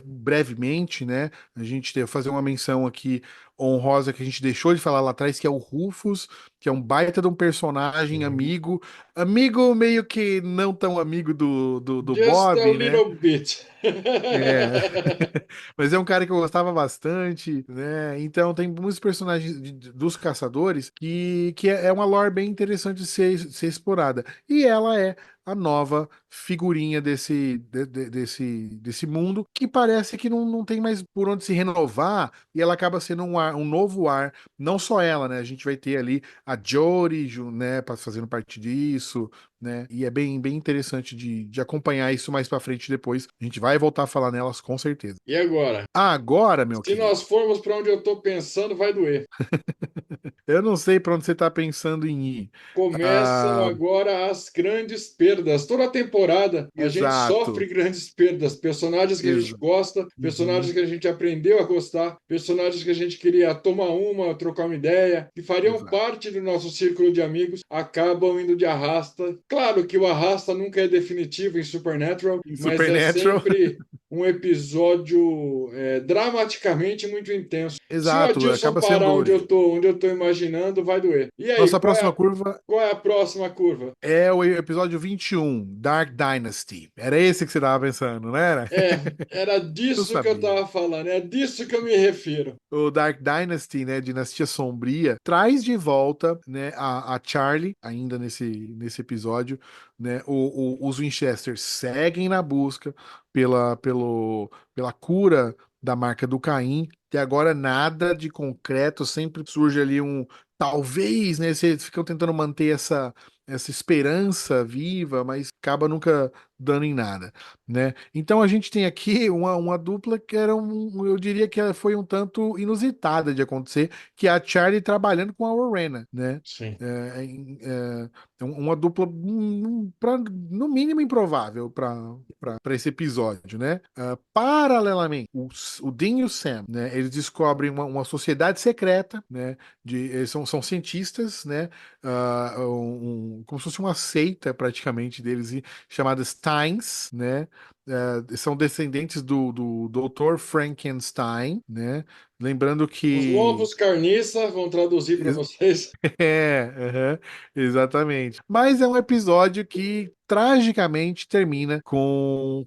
brevemente, né? A gente tem fazer uma menção aqui. honrosa que a gente deixou de falar lá atrás, que é o Rufus, que é um baita de um personagem Sim. amigo, amigo meio que não tão amigo do Just a Bob, né? little bit. É, mas é um cara que eu gostava bastante, né? Então tem muitos personagens dos caçadores que é uma lore bem interessante de ser explorada. E ela é a nova figurinha desse mundo que parece que não tem mais por onde se renovar e ela acaba sendo um novo ar. Não só ela, né? A gente vai ter ali a Jodie, né, fazendo parte disso, né? E é bem interessante de acompanhar isso mais pra frente depois. A gente vai voltar a falar nelas com certeza. E agora? Agora, meu Se querido, nós formos para onde eu estou pensando, vai doer. eu não sei pra onde você tá pensando em ir. Começam Ah, agora as grandes perdas. Toda temporada a gente sofre exato. grandes perdas. Personagens que a gente gosta, personagens Uhum, que a gente aprendeu a gostar, personagens que a gente queria tomar uma, trocar uma ideia, que fariam exato. parte do nosso círculo de amigos, acabam indo de arrasta. Claro que o arrasta nunca é definitivo em Supernatural, Em mas é Supernatural, sempre um episódio dramaticamente muito intenso. Se o exato, Adilson acaba parar sendo isso. onde eu tô imaginando, vai doer. E aí, Nossa próxima curva qual é a próxima curva? é o episódio 21, Dark Dynasty. Era esse que você tava pensando, não era? Era Eu disso que eu sabia. estava falando, é disso que eu me refiro. O Dark Dynasty, né, Dinastia Sombria, traz de volta, né, a Charlie, ainda nesse episódio, né, os Winchester seguem na busca pela cura da marca do Caim, e agora nada de concreto, sempre surge ali talvez, né, eles ficam tentando manter essa esperança viva, mas acaba nunca dando em nada, né? Então a gente tem aqui uma dupla que eu diria que ela foi um tanto inusitada de acontecer, que é a Charlie trabalhando com a Rowena, né? Sim. Uma dupla no mínimo improvável para esse episódio, né? Paralelamente, o Dean e o Sam, né? Eles descobrem uma sociedade secreta, né? Eles são cientistas, né? Como se fosse uma seita praticamente deles, chamada Steins, né? São descendentes do Dr. Frankenstein, né? Lembrando Os que lobos carniça vão traduzir para vocês. aham, exatamente. Mas é um episódio que tragicamente termina com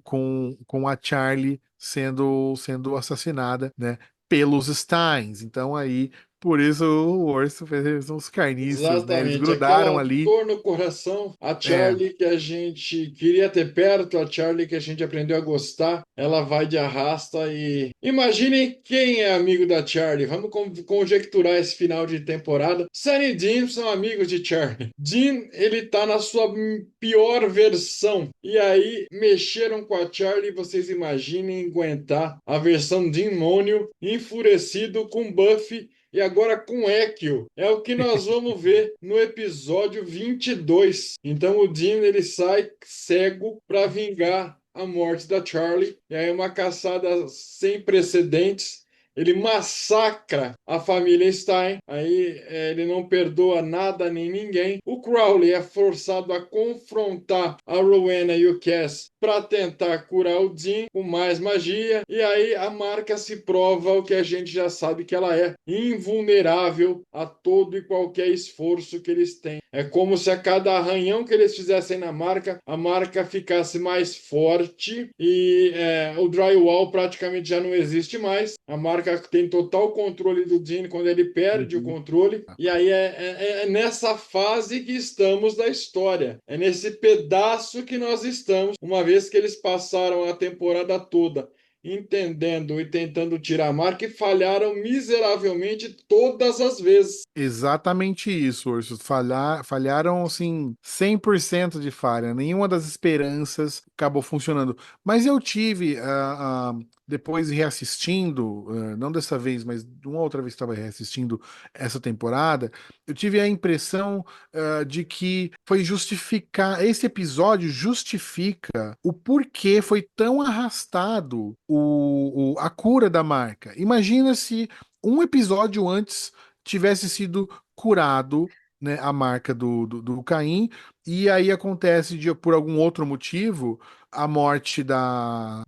a Charlie sendo assassinada, né, pelos Steins. Então aí, por isso o urso fez uns carniças, né? Eles Exatamente, grudaram aquela ali. dor no coração, a É, Charlie que a gente queria ter perto, a Charlie que a gente aprendeu a gostar, ela vai de arrasta e imaginem quem é amigo da Charlie. Vamos conjecturar esse final de temporada. Sam e Dean são amigos de Charlie. Dean, ele tá na sua pior versão. E aí mexeram com a Charlie, vocês imaginem aguentar a versão demônio enfurecido com Buffy e agora com Ekio. É o que nós vamos ver no episódio 22. Então o Dean ele sai cego para vingar a morte da Charlie. E aí uma caçada sem precedentes. Ele massacra a família Stein, aí ele não perdoa nada nem ninguém. O Crowley é forçado a confrontar a Rowena e o Cass para tentar curar o Dean com mais magia, e aí a marca se prova o que a gente já sabe que ela é, invulnerável a todo e qualquer esforço que eles têm. É como se a cada arranhão que eles fizessem na marca, a marca ficasse mais forte e o drywall praticamente já não existe mais. A marca tem total controle do Dean quando ele perde o uhum. controle. E aí é nessa fase que estamos da história. É nesse pedaço que nós estamos, uma vez que eles passaram a temporada toda entendendo e tentando tirar a marca e falharam miseravelmente todas as vezes. Exatamente isso, Ursos. Falharam, assim, 100% de falha. Nenhuma das esperanças acabou funcionando. Mas eu tive, depois reassistindo, não dessa vez, mas de uma outra vez que estava reassistindo essa temporada, eu tive a impressão, de que foi justificar, esse episódio justifica o porquê foi tão arrastado a cura da marca. Imagina se um episódio antes tivesse sido curado, né, a marca do Caim, e aí acontece por algum outro motivo a morte da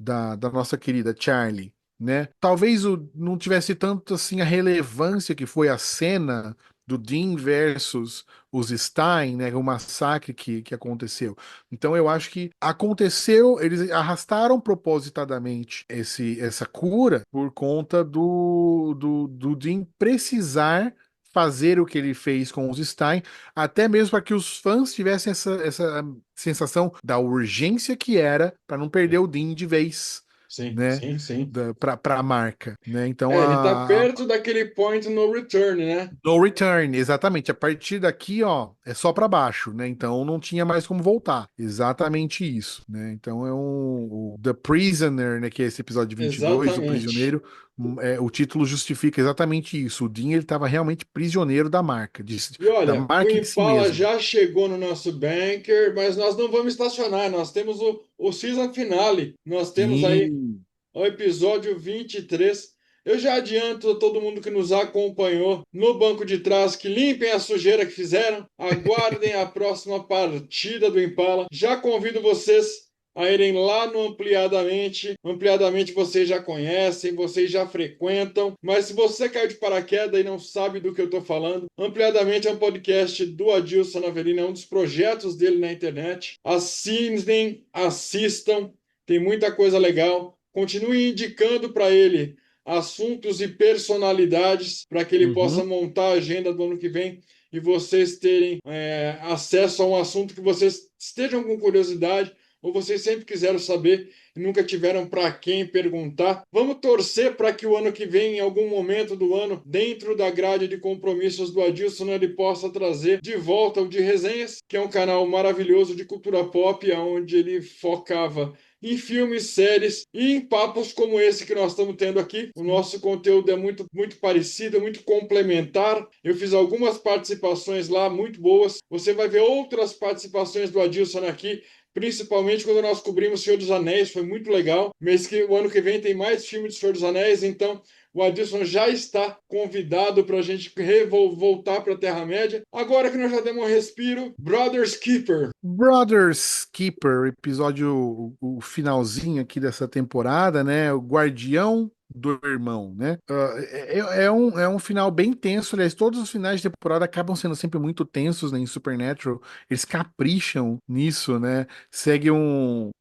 nossa querida Charlie. né? Talvez não tivesse tanto assim a relevância que foi a cena do Dean versus os Stein, né? O massacre que aconteceu. Então eu acho que aconteceu, eles arrastaram propositadamente essa cura por conta do Dean precisar fazer o que ele fez com os Stein, até mesmo para que os fãs tivessem essa sensação da urgência que era para não perder o Dean de vez, Sim, né? sim, sim. Para a marca, né? Então Ele tá perto daquele point no return, né? no return, exatamente. A partir daqui, ó, é só para baixo, né? Então não tinha mais como voltar. Exatamente isso, né? Então é o The Prisoner, né? Que é esse episódio 22, o Exatamente. prisioneiro. O título justifica exatamente isso. O Dean ele estava realmente prisioneiro da marca, E da olha, o marca em si Impala mesmo. já chegou no nosso banker, mas nós não vamos estacionar. Nós temos o season finale. Nós temos aí Sim. o episódio 23. Eu já adianto a todo mundo que nos acompanhou no banco de trás que limpem a sujeira que fizeram, aguardem a próxima partida do Impala. Já convido vocês a irem lá no Ampliadamente. Ampliadamente vocês já conhecem, vocês já frequentam, mas se você caiu de paraquedas e não sabe do que eu estou falando, Ampliadamente é um podcast do Adilson Navarino, é um dos projetos dele na internet. Assinem, assistam, tem muita coisa legal. Continue indicando para ele assuntos e personalidades para que ele possa Uhum. montar a agenda do ano que vem e vocês terem acesso a um assunto que vocês estejam com curiosidade ou vocês sempre quiseram saber e nunca tiveram para quem perguntar. Vamos torcer para que o ano que vem, em algum momento do ano, dentro da grade de compromissos do Adilson, ele possa trazer de volta o de Resenhas, que é um canal maravilhoso de cultura pop, onde ele focava em filmes, séries e em papos como esse que nós estamos tendo aqui. O nosso conteúdo é muito, muito parecido, muito complementar. Eu fiz algumas participações lá muito boas. Você vai ver outras participações do Adilson aqui, principalmente quando nós cobrimos Senhor dos Anéis, foi muito legal. O ano que vem tem mais filmes de Senhor dos Anéis, então o Adilson já está convidado para a gente voltar para a Terra-média. Agora que nós já demos um respiro, Brothers Keeper. Brothers Keeper, episódio, o finalzinho aqui dessa temporada, né? O Guardião do Irmão, né? É um final bem tenso. Aliás, todos os finais de temporada acabam sendo sempre muito tensos, né, em Supernatural. Eles capricham nisso, né? Segue um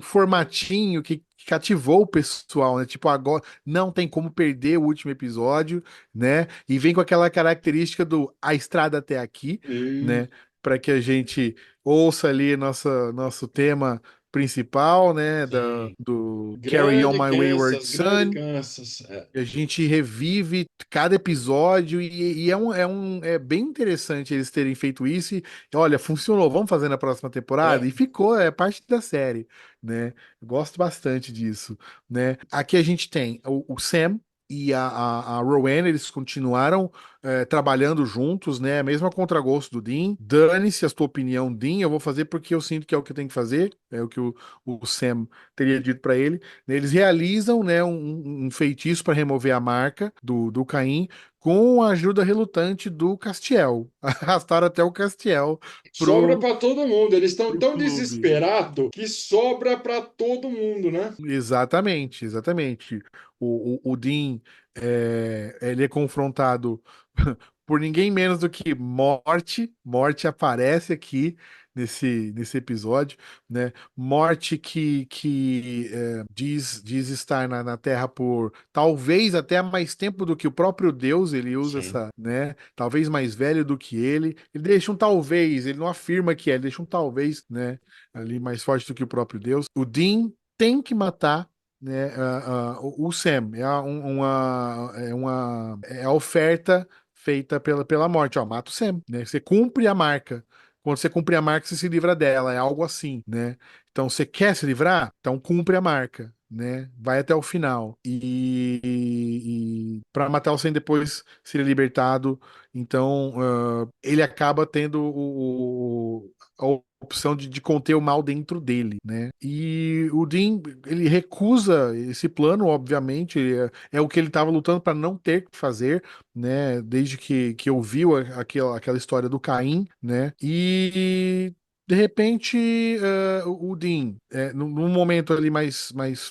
formatinho que cativou o pessoal, né? Tipo, agora não tem como perder o último episódio, né? E vem com aquela característica do a estrada até aqui, E né? Para que a gente ouça ali nosso tema principal, né, sim, do Carry On grande My Wayward Kansas, grande Son. Kansas. E a gente revive cada episódio e é bem interessante eles terem feito isso. E, olha, funcionou, vamos fazer na próxima temporada? É, E ficou, é parte da série, né? Eu gosto bastante disso, né? Aqui a gente tem o Sam e a Rowan, eles continuaram trabalhando juntos, né? Mesmo a contragosto do Dean. Dane-se a tua opinião, Dean, eu vou fazer porque eu sinto que é o que eu tenho que fazer, é o que o Sam teria dito para ele. Eles realizam, né, um feitiço para remover a marca do Caim com a ajuda relutante do Castiel. Arrastaram até o Castiel sobra pro, para todo mundo. Eles estão pro tão clube. desesperados que sobra para todo mundo, né? Exatamente, exatamente. O Dean, ele é confrontado por ninguém menos do que Morte. Morte aparece aqui nesse episódio, né? Morte que diz estar na Terra por talvez até mais tempo do que o próprio Deus. Ele usa Sim. essa, né? Talvez mais velho do que ele. Ele deixa um talvez, ele não afirma que é, ele deixa um talvez, né? Ali mais forte do que o próprio Deus. O Dean tem que matar, né, o Sam. É a oferta feita pela morte. Ó, mata o Sam, né? Você cumpre a marca. Quando você cumpre a marca, você se livra dela. É algo assim, né? Então, você quer se livrar? Então, cumpre a marca. Né? Vai até o final. E para matar o Sam depois ser libertado, então ele acaba tendo a opção de conter o mal dentro dele, né? E o Dean, ele recusa esse plano, obviamente, é o que ele estava lutando para não ter que fazer, né? Desde que ouviu aquela história do Caim, né? E De repente, o Dean, num momento ali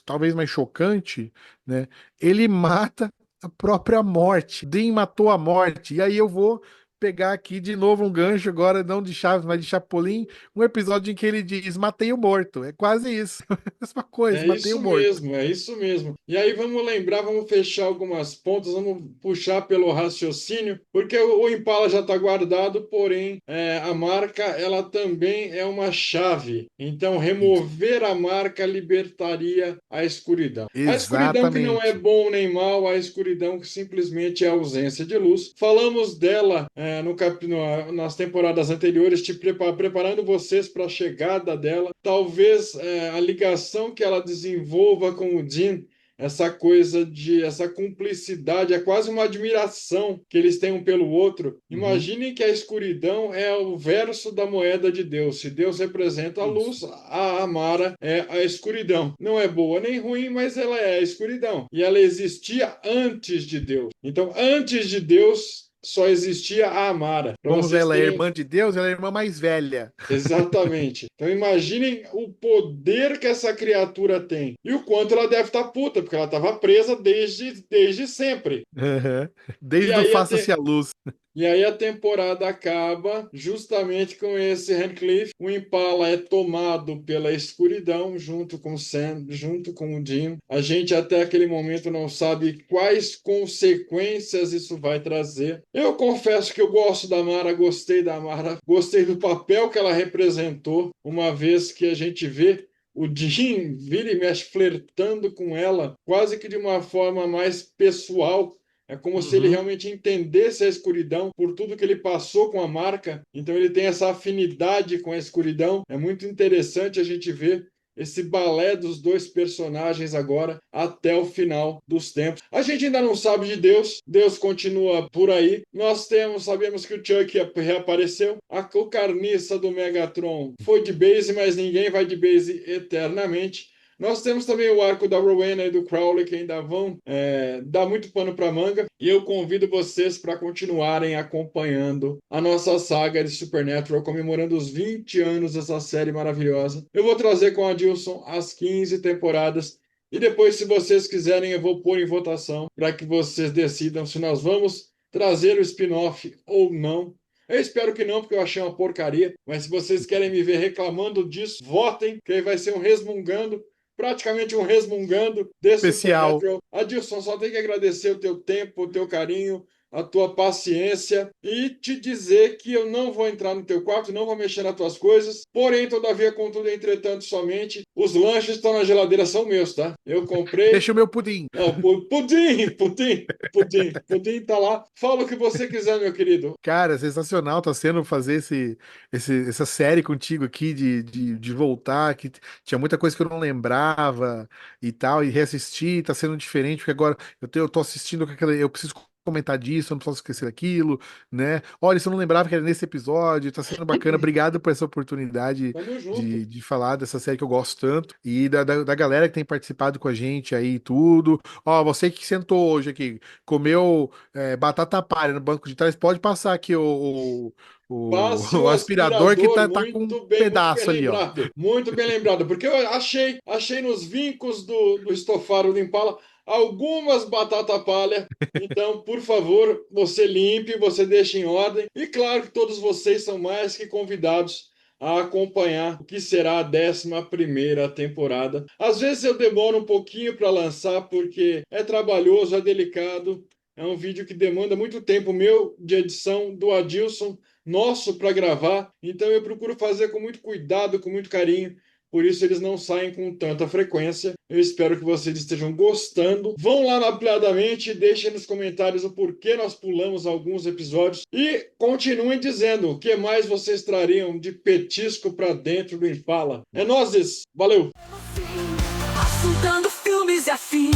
talvez mais chocante, né? Ele mata a própria morte. Dean matou a morte. E aí eu vou pegar aqui de novo um gancho agora, não de Chaves, mas de Chapolin, um episódio em que ele diz: matei o morto. É quase isso. Mesma coisa, É matei o isso morto. mesmo, é isso mesmo. E aí vamos lembrar, vamos fechar algumas pontas, vamos puxar pelo raciocínio, porque o Impala já está guardado, porém a marca ela também é uma chave. Então Isso. remover a marca libertaria a escuridão. A escuridão que não é Exatamente. bom nem mal, a escuridão que simplesmente é ausência de luz. Falamos dela nas temporadas anteriores, preparando vocês para a chegada dela. Talvez a ligação que ela desenvolva com o Dean, essa cumplicidade, é quase uma admiração que eles têm um pelo outro. Uhum. Imaginem que a escuridão é o verso da moeda de Deus. Se Deus representa a Isso. luz, a Amara é a escuridão. Não é boa nem ruim, mas ela é a escuridão. E ela existia antes de Deus. Então, antes de Deus, só existia a Amara. Para Como vocês ela é terem irmã de Deus, ela é a irmã mais velha. Exatamente. Então imaginem o poder que essa criatura tem e o quanto ela deve estar puta, porque ela estava presa desde sempre. Uhum. E Desde o aí, Faça-se a Luz. e aí a temporada acaba justamente com esse Radcliffe. O Impala é tomado pela escuridão junto com o Sam, junto com o Dean. A gente até aquele momento não sabe quais consequências isso vai trazer. Eu confesso que eu gosto da Mara, gostei da Mara, gostei do papel que ela representou, uma vez que a gente vê o Dean vira e mexe flertando com ela, quase que de uma forma mais pessoal. É como se ele Uhum. realmente entendesse a escuridão por tudo que ele passou com a marca. Então ele tem essa afinidade com a escuridão. É muito interessante a gente ver esse balé dos dois personagens agora até o final dos tempos. A gente ainda não sabe de Deus. Deus continua por aí. Sabemos que o Chuck reapareceu. O carniça do Megatron foi de base, mas ninguém vai de base eternamente. Nós temos também o arco da Rowena e do Crowley, que ainda vão dar muito pano para manga. E eu convido vocês para continuarem acompanhando a nossa saga de Supernatural, comemorando os 20 anos dessa série maravilhosa. Eu vou trazer com a Dilson as 15 temporadas. E depois, se vocês quiserem, eu vou pôr em votação para que vocês decidam se nós vamos trazer o spin-off ou não. Eu espero que não, porque eu achei uma porcaria. Mas se vocês querem me ver reclamando disso, votem, que aí vai ser um resmungando, praticamente um resmungando de Especial. Supernatural. Adilson, só tenho que agradecer o teu tempo, o teu carinho, a tua paciência e te dizer que eu não vou entrar no teu quarto, não vou mexer nas tuas coisas. Porém, todavia, contudo, entretanto, somente, os lanches estão na geladeira, são meus, tá? Eu comprei. Deixa o meu pudim. Não, pudim tá lá. Fala o que você quiser, meu querido. Cara, sensacional tá sendo fazer essa série contigo aqui de voltar, que tinha muita coisa que eu não lembrava e tal, e reassistir, tá sendo diferente, porque agora eu tô assistindo com aquela, eu preciso comentar disso, eu não posso esquecer daquilo, né? Olha, isso eu não lembrava que era nesse episódio, tá sendo bacana, obrigado por essa oportunidade Tamo junto. de falar dessa série que eu gosto tanto, e da galera que tem participado com a gente aí e tudo. Ó, você que sentou hoje aqui, comeu batata palha no banco de trás, pode passar aqui Passe o o aspirador que aspirador, tá com um muito bem pedaço ali, ó. lembrado, muito bem lembrado, porque eu achei nos vincos do estofado do Impala algumas batata palha. Então, por favor, você limpe, você deixe em ordem. E claro que todos vocês são mais que convidados a acompanhar o que será a 11ª temporada. Às vezes eu demoro um pouquinho para lançar, porque é trabalhoso, é delicado. É um vídeo que demanda muito tempo meu de edição do Adilson, nosso para gravar. Então eu procuro fazer com muito cuidado, com muito carinho. Por isso eles não saem com tanta frequência. Eu espero que vocês estejam gostando. Vão lá no Ampliadamente, deixem nos comentários o porquê nós pulamos alguns episódios e continuem dizendo o que mais vocês trariam de petisco para dentro do Impala. É nóis, valeu! Assuntando filmes e afins.